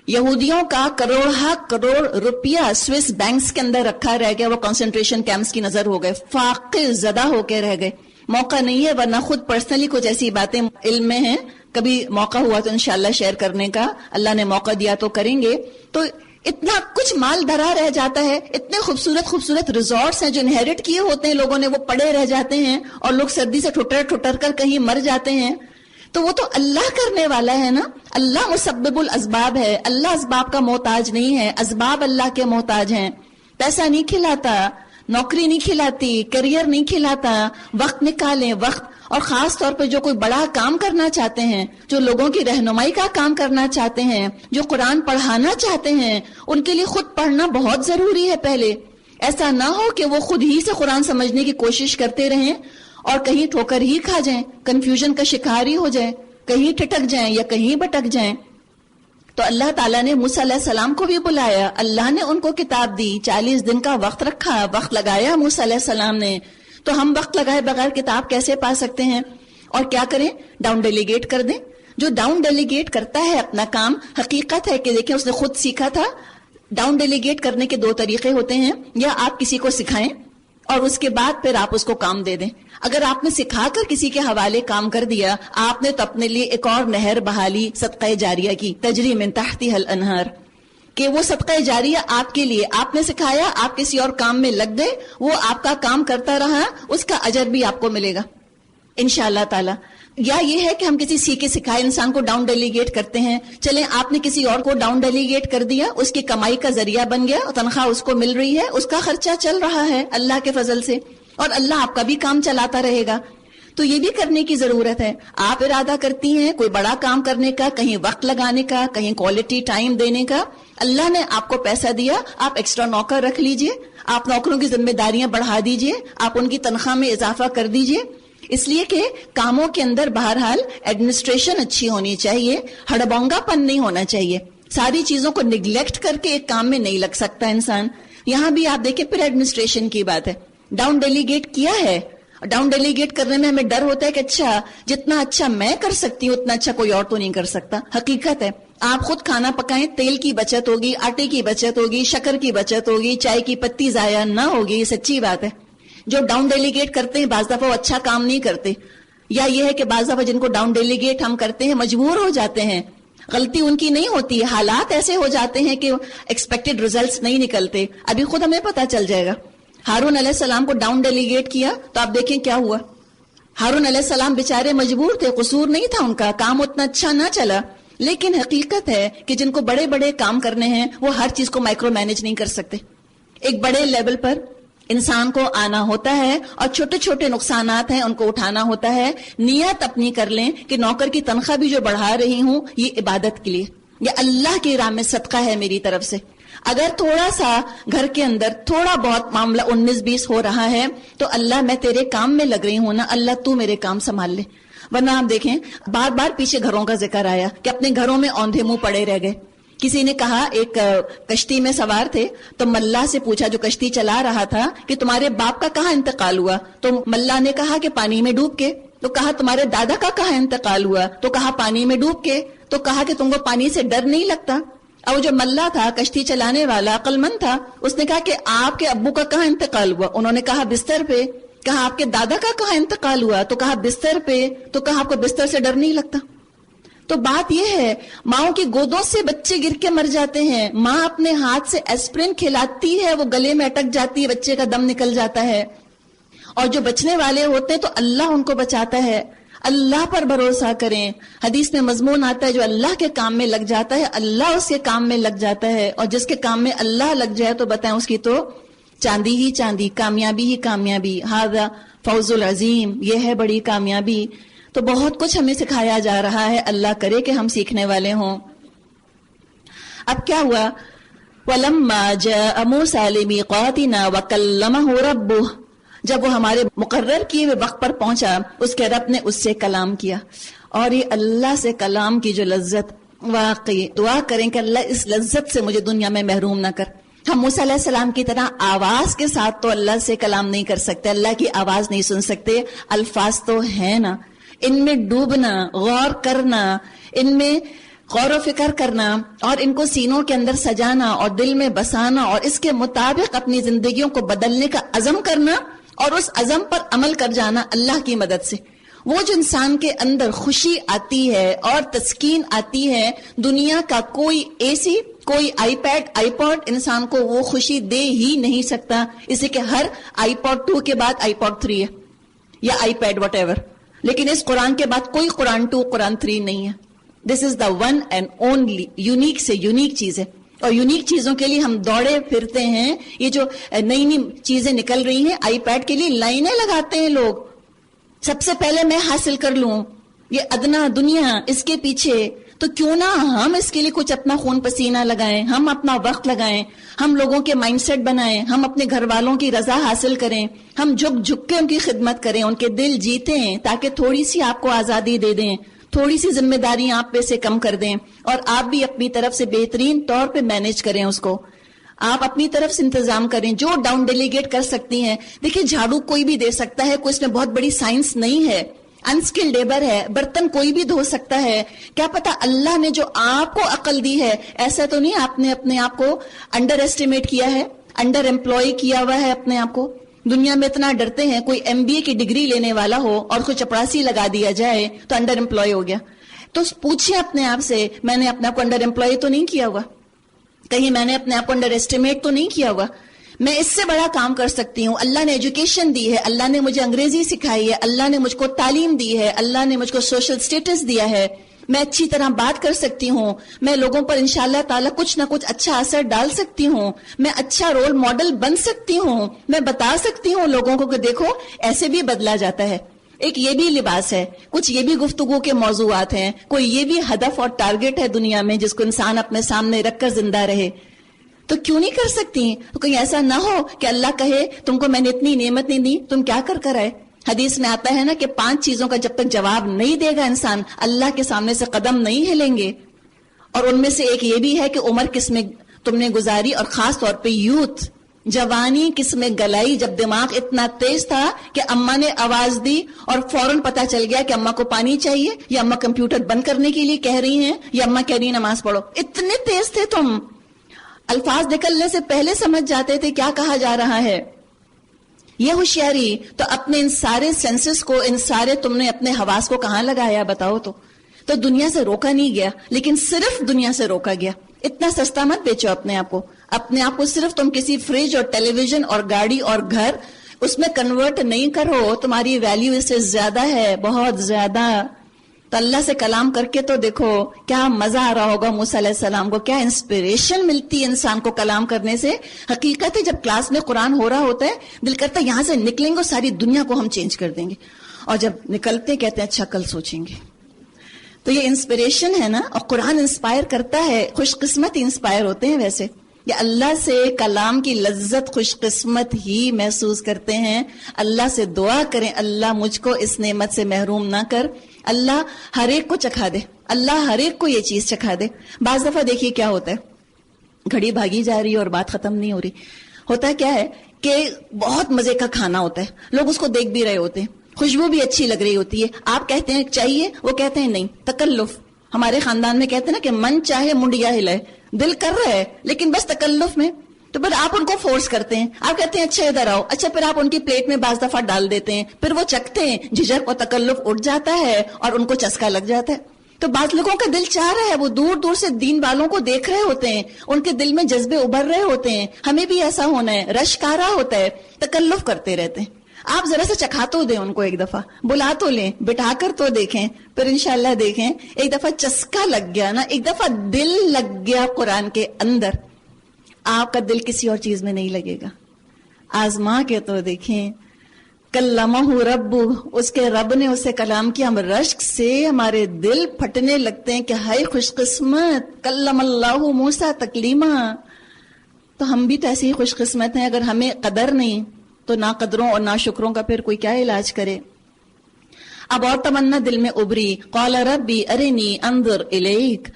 یہودیوں کا کروڑ روپیہ سوئس بینکس کے اندر رکھا رہ گیا, وہ کنسنٹریشن کیمپس کی نظر ہو گئے, فاقے زدہ ہو کے رہ گئے. موقع نہیں ہے, ورنہ خود پرسنلی کچھ ایسی باتیں علم میں ہیں, کبھی موقع ہوا تو انشاءاللہ شیئر کرنے کا, اللہ نے موقع دیا تو کریں گے. تو اتنا کچھ مال دھرا رہ جاتا ہے, اتنے خوبصورت ریزورٹس ہیں جو انہیریٹ کیے ہوتے ہیں لوگوں نے, وہ پڑے رہ جاتے ہیں, اور لوگ سردی سے ٹھٹر کر کہیں مر جاتے ہیں. تو وہ تو اللہ کرنے والا ہے نا, اللہ مسبب الاسباب ہے, اللہ اسباب کا محتاج نہیں ہے, اسباب اللہ کے محتاج ہیں. پیسہ نہیں کھلاتا, نوکری نہیں کھلاتی, کیریئر نہیں کھلاتا. وقت نکالیں, وقت اور خاص طور پہ جو کوئی بڑا کام کرنا چاہتے ہیں، جو لوگوں کی رہنمائی کا کام کرنا چاہتے ہیں، جو قرآن پڑھانا چاہتے ہیں، ان کے لیے خود پڑھنا بہت ضروری ہے پہلے. ایسا نہ ہو کہ وہ خود ہی سے قرآن سمجھنے کی کوشش کرتے رہیں اور کہیں ٹھوکر ہی کھا جائیں، کنفیوژن کا شکار ہی ہو جائیں، کہیں ٹھٹک جائیں یا کہیں بھٹک جائیں. تو اللہ تعالیٰ نے موسیٰ علیہ السلام کو بھی بلایا، اللہ نے ان کو کتاب دی، 40 دن کا وقت رکھا، وقت لگایا موسیٰ علیہ السلام نے. تو ہم وقت لگائے بغیر کتاب کیسے پا سکتے ہیں؟ اور کیا کریں؟ ڈاؤن ڈیلیگیٹ کر دیں. جو ڈاؤن ڈیلیگیٹ کرتا ہے اپنا کام، حقیقت ہے کہ دیکھیں اس نے خود سیکھا تھا. ڈاؤن ڈیلیگیٹ کرنے کے 2 طریقے ہوتے ہیں، یا آپ کسی کو سکھائیں اور اس کے بعد پھر آپ اس کو کام دے دیں. اگر آپ نے سکھا کر کسی کے حوالے کام کر دیا، آپ نے تو اپنے لیے ایک اور نہر بحالی صدقہ جاریہ کی، تجری من تحتها الانہار، کہ وہ صدقہ جاریہ آپ کے لیے، آپ نے سکھایا، آپ کسی اور کام میں لگ گئے، وہ آپ کا کام کرتا رہا، اس کا اجر بھی آپ کو ملے گا انشاءاللہ تعالی. یا یہ ہے کہ ہم کسی سیکھے سکھائے انسان کو ڈاؤن ڈیلیگیٹ کرتے ہیں. چلیں آپ نے کسی اور کو ڈاؤن ڈیلیگیٹ کر دیا، اس کی کمائی کا ذریعہ بن گیا، تنخواہ اس کو مل رہی ہے، اس کا خرچہ چل رہا ہے اللہ کے فضل سے، اور اللہ آپ کا بھی کام چلاتا رہے گا. تو یہ بھی کرنے کی ضرورت ہے. آپ ارادہ کرتی ہیں کوئی بڑا کام کرنے کا، کہیں وقت لگانے کا، کہیں کوالٹی ٹائم دینے کا، اللہ نے آپ کو پیسہ دیا، آپ ایکسٹرا نوکر رکھ لیجئے، آپ نوکروں کی ذمہ داریاں بڑھا دیجئے، آپ ان کی تنخواہ میں اضافہ کر دیجئے. اس لیے کہ کاموں کے اندر بہرحال ایڈمنسٹریشن اچھی ہونی چاہیے، ہڑبونگا پن نہیں ہونا چاہیے. ساری چیزوں کو نگلیکٹ کر کے ایک کام میں نہیں لگ سکتا انسان. یہاں بھی آپ دیکھیں پھر ایڈمنسٹریشن کی بات ہے. ڈاؤن ڈیلیگیٹ کیا ہے، ڈاؤن ڈیلیگیٹ کرنے میں ہمیں ڈر ہوتا ہے کہ اچھا جتنا اچھا میں کر سکتی ہوں اتنا اچھا کوئی اور تو نہیں کر سکتا. حقیقت ہے آپ خود کھانا پکائیں، تیل کی بچت ہوگی، آٹے کی بچت ہوگی، شکر کی بچت ہوگی، چائے کی پتی ضائع نہ ہوگی. سچی بات ہے. جو ڈاؤن ڈیلیگیٹ کرتے ہیں بعض دفعہ وہ اچھا کام نہیں کرتے، یا یہ ہے کہ بعض دفعہ جن کو ڈاؤن ڈیلیگیٹ ہم کرتے ہیں مجبور ہو جاتے ہیں. غلطی ان کی نہیں ہوتی ہے، حالات ایسے ہو جاتے ہیں کہ ایکسپیکٹڈ ریزلٹس نہیں نکلتے. ابھی خود ہمیں پتہ چل جائے گا. ہارون علیہ السلام کو ڈاؤن ڈیلیگیٹ کیا تو آپ دیکھیں کیا ہوا. ہارون علیہ السلام بیچارے مجبور تھے، قصور نہیں تھا ان کا، کام اتنا اچھا نہ چلا. لیکن حقیقت ہے کہ جن کو بڑے بڑے کام کرنے ہیں وہ ہر چیز کو مائکرو مینج نہیں کر سکتے. ایک بڑے لیول پر انسان کو آنا ہوتا ہے اور چھوٹے چھوٹے نقصانات ہیں ان کو اٹھانا ہوتا ہے. نیت اپنی کر لیں کہ نوکر کی تنخواہ بھی جو بڑھا رہی ہوں یہ عبادت کے لیے، یہ اللہ کی راہ میں صدقہ ہے میری طرف سے. اگر تھوڑا سا گھر کے اندر تھوڑا بہت معاملہ 19-20 ہو رہا ہے تو اللہ میں تیرے کام میں لگ رہی ہوں نا، اللہ تو میرے کام سنبھال لے. ورنہ آپ دیکھیں بار بار پیچھے گھروں کا ذکر آیا کہ اپنے گھروں میں اوندھے منہ پڑے رہ گئے. کسی نے کہا ایک کشتی میں سوار تھے تو ملا سے پوچھا جو کشتی چلا رہا تھا کہ تمہارے باپ کا کہاں انتقال ہوا؟ تو ملا نے کہا کہ پانی میں ڈوب کے. تو کہا تمہارے دادا کا کہاں انتقال ہوا؟ تو کہا پانی میں ڈوب کے. تو کہا کہ تم کو پانی سے ڈر نہیں لگتا؟ اور جو ملا تھا کشتی چلانے والا عقل مند تھا، اس نے کہا کہ آپ کے ابو کا کہاں انتقال ہوا؟ انہوں نے کہا بستر پہ. کہا آپ کے دادا کا کہاں انتقال ہوا؟ تو کہا بستر پہ. تو کہا آپ کو بستر سے ڈر نہیں لگتا؟ تو بات یہ ہے ماؤں کی گودوں سے بچے گر کے مر جاتے ہیں. ماں اپنے ہاتھ سے ایسپرین کھلاتی ہے، وہ گلے میں اٹک جاتی ہے، بچے کا دم نکل جاتا ہے. اور جو بچنے والے ہوتے ہیں تو اللہ ان کو بچاتا ہے. اللہ پر بھروسہ کریں. حدیث میں مضمون آتا ہے جو اللہ کے کام میں لگ جاتا ہے اللہ اس کے کام میں لگ جاتا ہے، اور جس کے کام میں اللہ لگ جائے تو بتائیں اس کی تو چاندی ہی چاندی، کامیابی ہی کامیابی. ھذا فوز العظیم، یہ ہے بڑی کامیابی. تو بہت کچھ ہمیں سکھایا جا رہا ہے، اللہ کرے کہ ہم سیکھنے والے ہوں. اب کیا ہوا؟ وَلَمَّا جَاءَ مُوسَىٰ لِمِيقَاتِنَا وَكَلَّمَهُ رَبُّهُ، جب وہ ہمارے مقرر کیے ہوئے وقت پر پہنچا اس کے رب نے اس سے کلام کیا. اور یہ اللہ سے کلام کی جو لذت، واقعی دعا کریں کہ اللہ اس لذت سے مجھے دنیا میں محروم نہ کر. ہم موسیٰ علیہ السلام کی طرح آواز کے ساتھ تو اللہ سے کلام نہیں کر سکتے، اللہ کی آواز نہیں سن سکتے. الفاظ تو ہیں نا، ان میں ڈوبنا، غور کرنا، ان میں غور و فکر کرنا اور ان کو سینوں کے اندر سجانا اور دل میں بسانا اور اس کے مطابق اپنی زندگیوں کو بدلنے کا عزم کرنا اور اس عزم پر عمل کر جانا اللہ کی مدد سے. وہ جو انسان کے اندر خوشی آتی ہے اور تسکین آتی ہے، دنیا کا کوئی اے سی، کوئی آئی پیڈ، آئی پوڈ انسان کو وہ خوشی دے ہی نہیں سکتا. اسے کہ ہر آئی پوڈ 2 کے بعد آئی پوڈ 3 ہے یا آئی پیڈ وٹ ایور، لیکن اس قرآن کے بعد کوئی قرآن 2 قرآن 3 نہیں ہے. This is the one and only, unique سے یونیک چیز ہے. اور یونیک چیزوں کے لیے ہم دوڑے پھرتے ہیں. یہ جو نئی نئی چیزیں نکل رہی ہیں آئی پیڈ کے لیے لائنیں لگاتے ہیں لوگ. سب سے پہلے میں حاصل کر لوں یہ ادنا دنیا، اس کے پیچھے تو کیوں نہ ہم اس کے لیے کچھ اپنا خون پسینہ لگائیں، ہم اپنا وقت لگائیں، ہم لوگوں کے مائنڈ سیٹ بنائیں، ہم اپنے گھر والوں کی رضا حاصل کریں، ہم جھک جھک کے ان کی خدمت کریں، ان کے دل جیتیں تاکہ تھوڑی سی آپ کو آزادی دے دیں، تھوڑی سی ذمہ داری آپ پہ سے کم کر دیں، اور آپ بھی اپنی طرف سے بہترین طور پہ مینج کریں اس کو، آپ اپنی طرف سے انتظام کریں جو ڈاؤن ڈیلیگیٹ کر سکتی ہیں۔ دیکھیں جھاڑو کوئی بھی دے سکتا ہے، کوئی اس میں بہت بڑی سائنس نہیں ہے، انسکل لیبر ہے، برتن کوئی بھی دھو سکتا ہے، کیا پتا اللہ نے جو آپ کو عقل دی ہے ایسا تو نہیں آپ نے اپنے آپ کو انڈر ایسٹیمیٹ کیا ہے، انڈر ایمپلائی کیا ہوا ہے اپنے آپ کو۔ دنیا میں اتنا ڈرتے ہیں کوئی MBA کی ڈگری لینے والا ہو اور کوئی چپراسی لگا دیا جائے تو انڈر ایمپلائی ہو گیا۔ تو پوچھیں اپنے آپ سے میں نے اپنے آپ کو انڈر ایمپلائی تو نہیں کیا ہوا، کہیں میں نے اپنے آپ کو انڈر ایسٹیمیٹ تو نہیں کیا ہوا، میں اس سے بڑا کام کر سکتی ہوں۔ اللہ نے ایجوکیشن دی ہے، اللہ نے مجھے انگریزی سکھائی ہے، اللہ نے مجھ کو تعلیم دی ہے، اللہ نے مجھ کو سوشل سٹیٹس دیا ہے، میں اچھی طرح بات کر سکتی ہوں، میں لوگوں پر انشاءاللہ تعالیٰ کچھ نہ کچھ اچھا اثر ڈال سکتی ہوں، میں اچھا رول ماڈل بن سکتی ہوں، میں بتا سکتی ہوں لوگوں کو کہ دیکھو ایسے بھی بدلا جاتا ہے۔ ایک یہ بھی لباس ہے، کچھ یہ بھی گفتگو کے موضوعات ہیں، کوئی یہ بھی ہدف اور ٹارگٹ ہے دنیا میں جس کو انسان اپنے سامنے رکھ کر زندہ رہے، تو کیوں نہیں کر سکتی؟ تو کہیں ایسا نہ ہو کہ اللہ کہے تم کو میں نے اتنی نعمت نہیں دی، تم کیا کر آئے؟ حدیث میں آتا ہے نا کہ 5 چیزوں کا جب تک جواب نہیں دے گا انسان اللہ کے سامنے سے قدم نہیں ہلیں گے، اور ان میں سے ایک یہ بھی ہے کہ عمر کس میں تم نے گزاری، اور خاص طور پہ یوتھ، جوانی کس میں گلائی، جب دماغ اتنا تیز تھا کہ اماں نے آواز دی اور فوراً پتا چل گیا کہ اماں کو پانی چاہیے، یا اماں کمپیوٹر بند کرنے کے لیے کہہ رہی ہیں، یا اماں کہہ رہی ہیں نماز پڑھو، اتنے تیز تھے تم، الفاظ نکلنے سے پہلے سمجھ جاتے تھے کیا کہا جا رہا ہے۔ یہ ہوشیاری تو اپنے ان سارے سینسز کو، ان سارے تم نے اپنے حواس کو کہاں لگایا بتاؤ تو دنیا سے روکا نہیں گیا، لیکن صرف دنیا سے روکا گیا۔ اتنا سستا مت بیچو اپنے آپ کو صرف تم کسی فریج اور ٹیلی ویژن اور گاڑی اور گھر اس میں کنورٹ نہیں کرو، تمہاری ویلیو اس سے زیادہ ہے، بہت زیادہ۔ تو اللہ سے کلام کر کے تو دیکھو کیا مزہ آ رہا ہوگا موسیٰ علیہ السلام کو، کیا انسپریشن ملتی ہے انسان کو کلام کرنے سے۔ حقیقت ہے جب کلاس میں قرآن ہو رہا ہوتا ہے دل کرتا ہے یہاں سے نکلیں گے ساری دنیا کو ہم چینج کر دیں گے، اور جب نکلتے کہتے ہیں اچھا کل سوچیں گے۔ تو یہ انسپریشن ہے نا، اور قرآن انسپائر کرتا ہے، خوش قسمت ہی انسپائر ہوتے ہیں ویسے، یا اللہ سے کلام کی لذت خوش قسمت ہی محسوس کرتے ہیں۔ اللہ سے دعا کریں اللہ مجھ کو اس نعمت سے محروم نہ کر، اللہ ہر ایک کو چکھا دے، اللہ ہر ایک کو یہ چیز چکھا دے۔ بعض دفعہ دیکھیے کیا ہوتا ہے، گھڑی بھاگی جا رہی ہے اور بات ختم نہیں ہو رہی، ہوتا ہے کیا ہے کہ بہت مزے کا کھانا ہوتا ہے، لوگ اس کو دیکھ بھی رہے ہوتے ہیں، خوشبو بھی اچھی لگ رہی ہوتی ہے، آپ کہتے ہیں چاہیے، وہ کہتے ہیں نہیں، تکلف۔ ہمارے خاندان میں کہتے ہیں نا کہ من چاہے منڈیا ہلائے، دل کر رہا ہے لیکن بس تکلف میں، تو پھر آپ ان کو فورس کرتے ہیں، آپ کہتے ہیں اچھا ادھر آؤ، اچھا پھر آپ ان کی پلیٹ میں بعض دفعہ ڈال دیتے ہیں، پھر وہ چکھتے ہیں، جھجک اور تکلف اٹھ جاتا ہے اور ان کو چسکا لگ جاتا ہے۔ تو بعض لوگوں کا دل چاہ رہا ہے، وہ دور دور سے دین والوں کو دیکھ رہے ہوتے ہیں، ان کے دل میں جذبے ابھر رہے ہوتے ہیں، ہمیں بھی ایسا ہونا ہے، رشک آ رہا ہوتا ہے، تکلف کرتے رہتے ہیں۔ آپ ذرا سے چکھا تو دیں ان کو، ایک دفعہ بلا تو لیں، بٹھا کر تو دیکھیں، پھر انشاءاللہ دیکھیں ایک دفعہ چسکا لگ گیا نا، ایک دفعہ دل لگ گیا قرآن کے اندر، آپ کا دل کسی اور چیز میں نہیں لگے گا۔ آزما کے تو دیکھیں، کلمہ رب، اس کے رب نے اسے کلام کیا، ہم رشک سے ہمارے دل پھٹنے لگتے ہیں کہ ہائے خوش قسمت، کلم اللہ موسیٰ تکلیما۔ تو ہم بھی تو ایسے ہی خوش قسمت ہیں، اگر ہمیں قدر نہیں تو نا قدروں اور نا شکروں کا پھر کوئی کیا علاج کرے۔ اب اور تمنا دل میں ابری، قال ربی ارنی انظر الیک،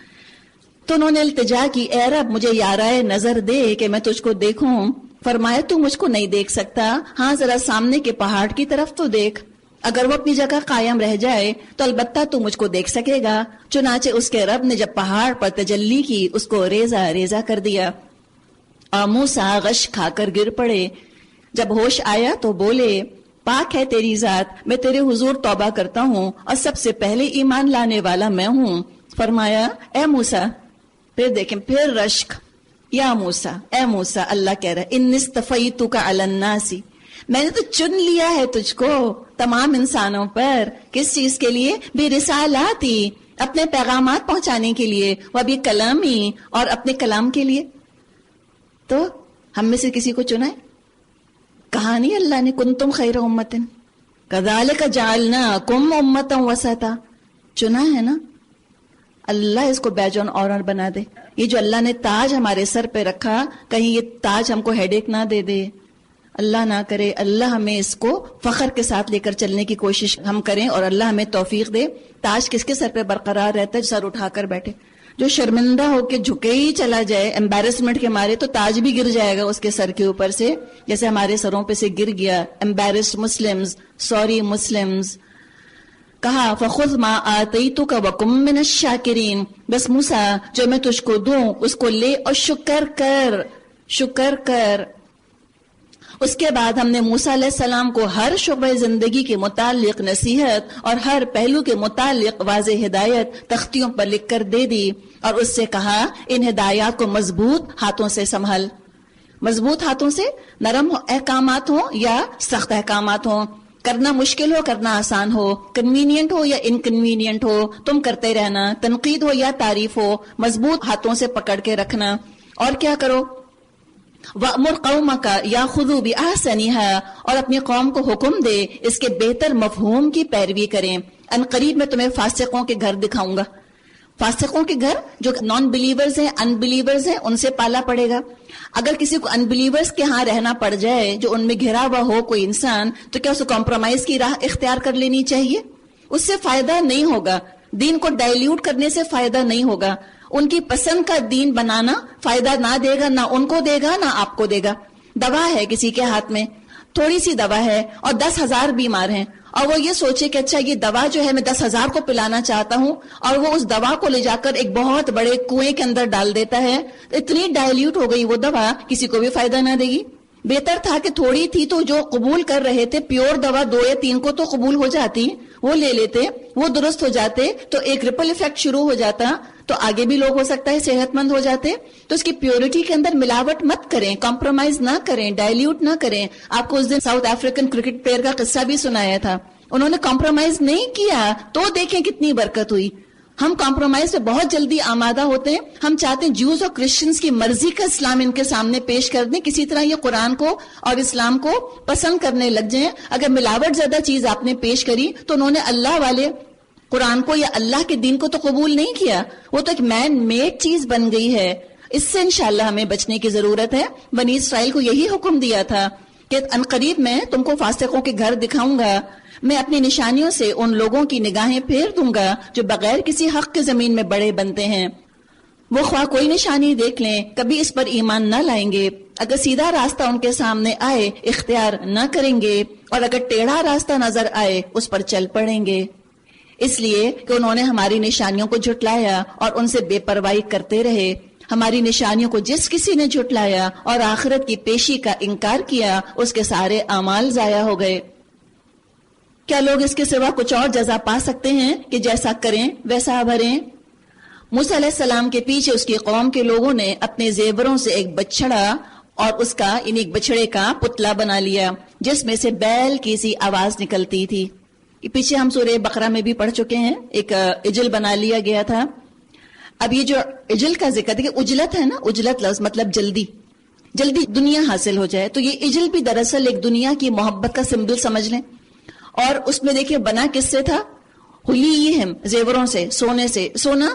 تو انہوں نے التجا کی، اے رب مجھے یارائے نظر دے کہ میں تجھ کو دیکھوں۔ فرمایا تو مجھ کو نہیں دیکھ سکتا، ہاں ذرا سامنے کے پہاڑ کی طرف تو دیکھ، اگر وہ اپنی جگہ قائم رہ جائے تو البتہ تو مجھ کو دیکھ سکے گا۔ چنانچہ اس کے رب نے جب پہاڑ پر تجلی کی اس کو ریزہ ریزہ کر دیا، اور موسیٰ غش کھا کر گر پڑے۔ جب ہوش آیا تو بولے، پاک ہے تیری ذات، میں تیرے حضور توبہ کرتا ہوں اور سب سے پہلے ایمان لانے والا میں ہوں۔ فرمایا اے موسیٰ، پھر دیکھیں پھر رشک، یا موسیٰ، اے موسیٰ، اللہ کہہ رہا ہے انی اصطفیتک علی الناس، میں نے تو چن لیا ہے تجھ کو تمام انسانوں پر، کس چیز کے لیے؟ برسالاتی، اپنے پیغامات پہنچانے کے لیے، وبکلامی، اور اپنے کلام کے لیے۔ تو ہم میں سے کسی کو چنا ہے؟ کہا نہیں اللہ نے کنتم خیر امتن، کذالک جعلناکم امۃ وسطا، چنا ہے نا اللہ اس کو بیج آن آنر بنا دے. یہ جو اللہ نے تاج ہمارے سر پہ رکھا، کہیں یہ تاج ہم کو ہیڈ ایک نہ دے دے، اللہ نہ کرے. اللہ ہمیں اس کو فخر کے ساتھ لے کر چلنے کی کوشش ہم کریں، اور اللہ ہمیں توفیق دے. تاج کس کے سر پہ برقرار رہتا ہے؟ سر اٹھا کر بیٹھے. جو شرمندہ ہو کے جھکے ہی چلا جائے امبیرسمنٹ کے مارے، تو تاج بھی گر جائے گا اس کے سر کے اوپر سے، جیسے ہمارے سروں پہ سے گر گیا. Embarrassed Muslims, sorry Muslims. کہا فخذ ما آتیتک وکم من الشاکرین، بس موسیٰ جو میں تجھ کو دوں اس کو لے اور شکر کر، شکر کر. اس کے بعد ہم نے موسیٰ علیہ السلام کو ہر شعبہ زندگی کے متعلق نصیحت اور ہر پہلو کے متعلق واضح ہدایت تختیوں پر لکھ کر دے دی، اور اس سے کہا ان ہدایات کو مضبوط ہاتھوں سے سنبھل. مضبوط ہاتھوں سے، نرم احکامات ہوں یا سخت احکامات ہوں، کرنا مشکل ہو کرنا آسان ہو، کنوینئنٹ ہو یا انکنوینئنٹ ہو، تم کرتے رہنا، تنقید ہو یا تعریف ہو، مضبوط ہاتھوں سے پکڑ کے رکھنا. اور کیا کرو؟ وَأْمُرْ قَوْمَكَ يَأْخُذُوا بِأَحْسَنِهَا، اور اپنی قوم کو حکم دے اس کے بہتر مفہوم کی پیروی کریں. ان قریب میں تمہیں فاسقوں کے گھر دکھاؤں گا. فاسقوں کے گھر جو نان بلیورز ہیں، ان بلیورز ہیں، ان سے پالا پڑے گا. اگر کسی کو ان بلیورز کے ہاں رہنا پڑ جائے، جو ان میں گھرا ہوا ہو کوئی انسان، تو کیا اسے کمپرومائز کی راہ اختیار کر لینی چاہیے؟ اس سے فائدہ نہیں ہوگا. دین کو ڈائلیوٹ کرنے سے فائدہ نہیں ہوگا. ان کی پسند کا دین بنانا فائدہ نہ دے گا، نہ ان کو دے گا نہ آپ کو دے گا. دوا ہے کسی کے ہاتھ میں، تھوڑی سی دوا ہے اور 10,000 بیمار ہیں، اور وہ یہ سوچے کہ اچھا یہ دوا جو ہے میں 10,000 کو پلانا چاہتا ہوں، اور وہ اس دوا کو لے جا کر ایک بہت بڑے کنویں کے اندر ڈال دیتا ہے. اتنی ڈائلیوٹ ہو گئی وہ دوا، کسی کو بھی فائدہ نہ دے گی. بہتر تھا کہ تھوڑی تھی تو جو قبول کر رہے تھے پیور دوا 2 یا 3 کو تو قبول ہو جاتی، وہ لے لیتے، وہ درست ہو جاتے، تو ایک ریپل ایفیکٹ شروع ہو جاتا، تو آگے بھی لوگ ہو سکتا ہے صحت مند ہو جاتے. تو اس کی پیورٹی کے اندر ملاوٹ مت کریں، کمپرومائز نہ کریں، ڈائلیوٹ نہ کریں. آپ کو اس دن ساؤتھ افریقن کرکٹ پلیئر کا قصہ بھی سنایا تھا. انہوں نے کمپرومائز نہیں کیا تو دیکھیں کتنی برکت ہوئی. ہم کمپرومائز پہ بہت جلدی آمادہ ہوتے ہیں. ہم چاہتے ہیں جیوز اور کرسچنز کی مرضی کا اسلام ان کے سامنے پیش کر دیں، کسی طرح یہ قرآن کو اور اسلام کو پسند کرنے لگ جائیں. اگر ملاوٹ زیادہ چیز آپ نے پیش کری تو انہوں نے اللہ والے قرآن کو یا اللہ کے دین کو تو قبول نہیں کیا. وہ تو ایک مین میڈ چیز بن گئی ہے. اس سے انشاءاللہ ہمیں بچنے کی ضرورت ہے. بنی اسرائیل کو یہی حکم دیا تھا کہ عنقریب میں تم کو فاسقوں کے گھر دکھاؤں گا. میں اپنی نشانیوں سے ان لوگوں کی نگاہیں پھیر دوں گا جو بغیر کسی حق کے زمین میں بڑے بنتے ہیں. وہ خواہ کوئی نشانی دیکھ لیں کبھی اس پر ایمان نہ لائیں گے. اگر سیدھا راستہ ان کے سامنے آئے اختیار نہ کریں گے، اور اگر ٹیڑھا راستہ نظر آئے اس پر چل پڑیں گے. اس لیے کہ انہوں نے ہماری نشانیوں کو جھٹلایا اور ان سے بے پرواہی کرتے رہے. ہماری نشانیوں کو جس کسی نے جھٹلایا اور آخرت کی پیشی کا انکار کیا، اس کے سارے اعمال ضائع ہو گئے. کیا لوگ اس کے سوا کچھ اور جزا پا سکتے ہیں کہ جیسا کریں ویسا بھریں؟ موسیٰ علیہ السلام کے پیچھے اس کی قوم کے لوگوں نے اپنے زیوروں سے ایک بچڑا اور اس کا ایک بچڑے کا پتلا بنا لیا جس میں سے بیل کی سی آواز نکلتی تھی. پیچھے ہم سورہ بقرہ میں بھی پڑھ چکے ہیں، ایک اجل بنا لیا گیا تھا. اب یہ جو اجل کا ذکر ہے کہ اجلت ہے نا، اجلت لفظ مطلب جلدی جلدی دنیا حاصل ہو جائے، تو یہ اجل بھی دراصل ایک دنیا کی محبت کا سمبل سمجھ لیں. اور اس میں دیکھیں بنا کس سے تھا؟ حلیہم، زیوروں سے، سونے سے. سونا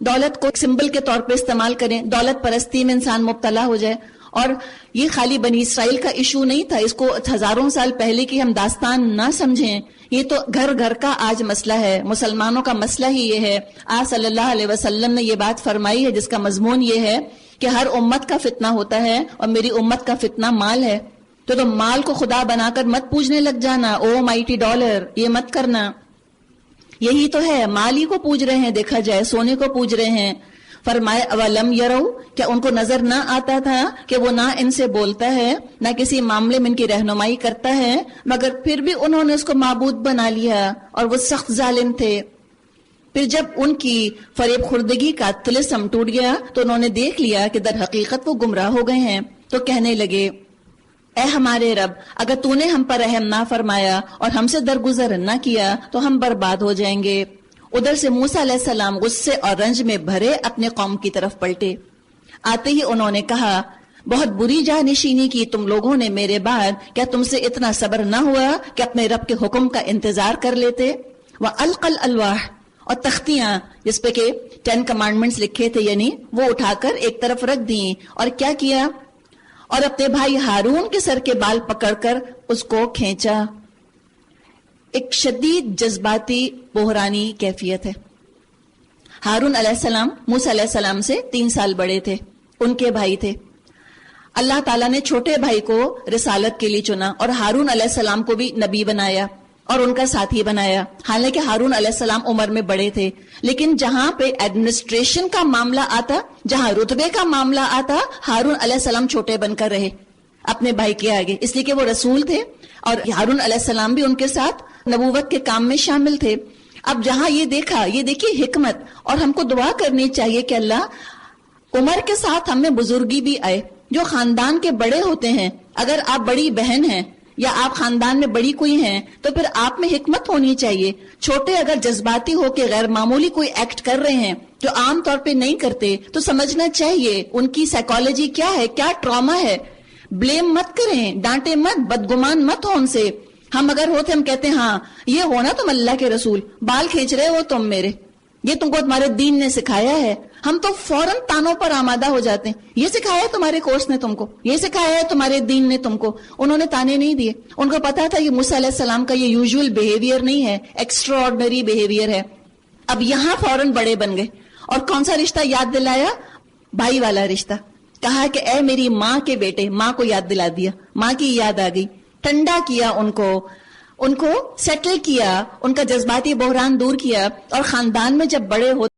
دولت کو سمبل کے طور پہ استعمال کریں، دولت پرستی میں انسان مبتلا ہو جائے. اور یہ خالی بنی اسرائیل کا ایشو نہیں تھا، اس کو ہزاروں سال پہلے کی ہم داستان نہ سمجھیں. یہ تو گھر گھر کا آج مسئلہ ہے، مسلمانوں کا مسئلہ ہی یہ ہے. آج صلی اللہ علیہ وسلم نے یہ بات فرمائی ہے جس کا مضمون یہ ہے کہ ہر امت کا فتنہ ہوتا ہے اور میری امت کا فتنہ مال ہے. تو مال کو خدا بنا کر مت پوجنے لگ جانا، او مائٹی ڈالر، یہ مت کرنا. یہی تو ہے، مال ہی کو پوج رہے ہیں، دیکھا جائے سونے کو پوج رہے ہیں. فرمائے اولم یرو، کیا ان کو نظر نہ آتا تھا کہ وہ نہ ان سے بولتا ہے نہ کسی معاملے میں ان کی رہنمائی کرتا ہے، مگر پھر بھی انہوں نے اس کو معبود بنا لیا اور وہ سخت ظالم تھے. پھر جب ان کی فریب خوردگی کا طلسم ٹوٹ گیا تو انہوں نے دیکھ لیا کہ در حقیقت وہ گمراہ ہو گئے ہیں. تو کہنے لگے اے ہمارے رب، اگر تو نے ہم پر رحم نہ فرمایا اور ہم سے درگزر نہ کیا تو ہم برباد ہو جائیں گے. ادھر سے موسیٰ علیہ السلام غصے اور رنج میں بھرے اپنے قوم کی طرف پلٹے. آتے ہی انہوں نے کہا بہت بری جانشینی کی تم لوگوں نے میرے بعد، کیا تم سے اتنا صبر نہ ہوا کہ اپنے رب کے حکم کا انتظار کر لیتے؟ وَأَلْقَى الْأَلْوَاحَ، اور تختیاں جس پہ کہ 10 کمانڈمنٹس لکھے تھے، یعنی وہ اٹھا کر ایک طرف رکھ دیں، اور کیا کیا؟ اور اپنے بھائی ہارون کے سر کے بال پکڑ کر اس کو کھینچا۔ ایک شدید جذباتی بحرانی کیفیت ہے۔ ہارون علیہ السلام موسیٰ علیہ السلام سے 3 سال بڑے تھے، ان کے بھائی تھے۔ اللہ تعالیٰ نے چھوٹے بھائی کو رسالت کے لیے چنا اور ہارون علیہ السلام کو بھی نبی بنایا اور ان کا ساتھی بنایا، حالانکہ ہارون علیہ السلام عمر میں بڑے تھے، لیکن جہاں پہ ایڈمنسٹریشن کا معاملہ آتا، جہاں رتبے کا معاملہ آتا، ہارون علیہ السلام چھوٹے بن کر رہے اپنے بھائی کے آگے، اس لیے کہ وہ رسول تھے اور ہارون علیہ السلام بھی ان کے ساتھ نبوت کے کام میں شامل تھے۔ اب جہاں یہ دیکھا، یہ دیکھیے حکمت، اور ہم کو دعا کرنی چاہیے کہ اللہ عمر کے ساتھ ہم میں بزرگی بھی آئے۔ جو خاندان کے بڑے ہوتے ہیں، اگر آپ بڑی بہن ہیں یا آپ خاندان میں بڑی کوئی ہیں تو پھر آپ میں حکمت ہونی چاہیے۔ چھوٹے اگر جذباتی ہو کے غیر معمولی کوئی ایکٹ کر رہے ہیں جو عام طور پہ نہیں کرتے تو سمجھنا چاہیے ان کی سائیکالوجی کیا ہے، کیا ٹراما ہے۔ بلیم مت کریں، ڈانٹے مت، بدگمان مت ہو ان سے۔ ہم اگر ہوتے ہم کہتے ہیں ہاں یہ ہونا تم اللہ کے رسول، بال کھینچ رہے ہو تم میرے، یہ تم کو تمہارے دین نے سکھایا ہے، ہم تو فوراً تانوں پر آمادہ ہو جاتے ہیں۔ یہ سکھایا ہے تمہارے کورس نے تم کو، یہ سکھایا ہے تمہارے دین نے تم کو۔ انہوں نے تانے نہیں دیے، ان کو پتا تھا یہ موسیٰ علیہ السلام کا یہ یوزول بیہیویئر نہیں ہے، ایکسٹرا آرڈنری بیہیویئر ہے۔ اب یہاں فوراً بڑے بن گئے، اور کون سا رشتہ یاد دلایا؟ بھائی والا رشتہ۔ کہا کہ اے میری ماں کے بیٹے، ماں کو یاد دلا دیا، ماں کی یاد آ گئی، ٹھنڈا کیا ان کو سیٹل کیا، ان کا جذباتی بحران دور کیا، اور خاندان میں جب بڑے ہوتے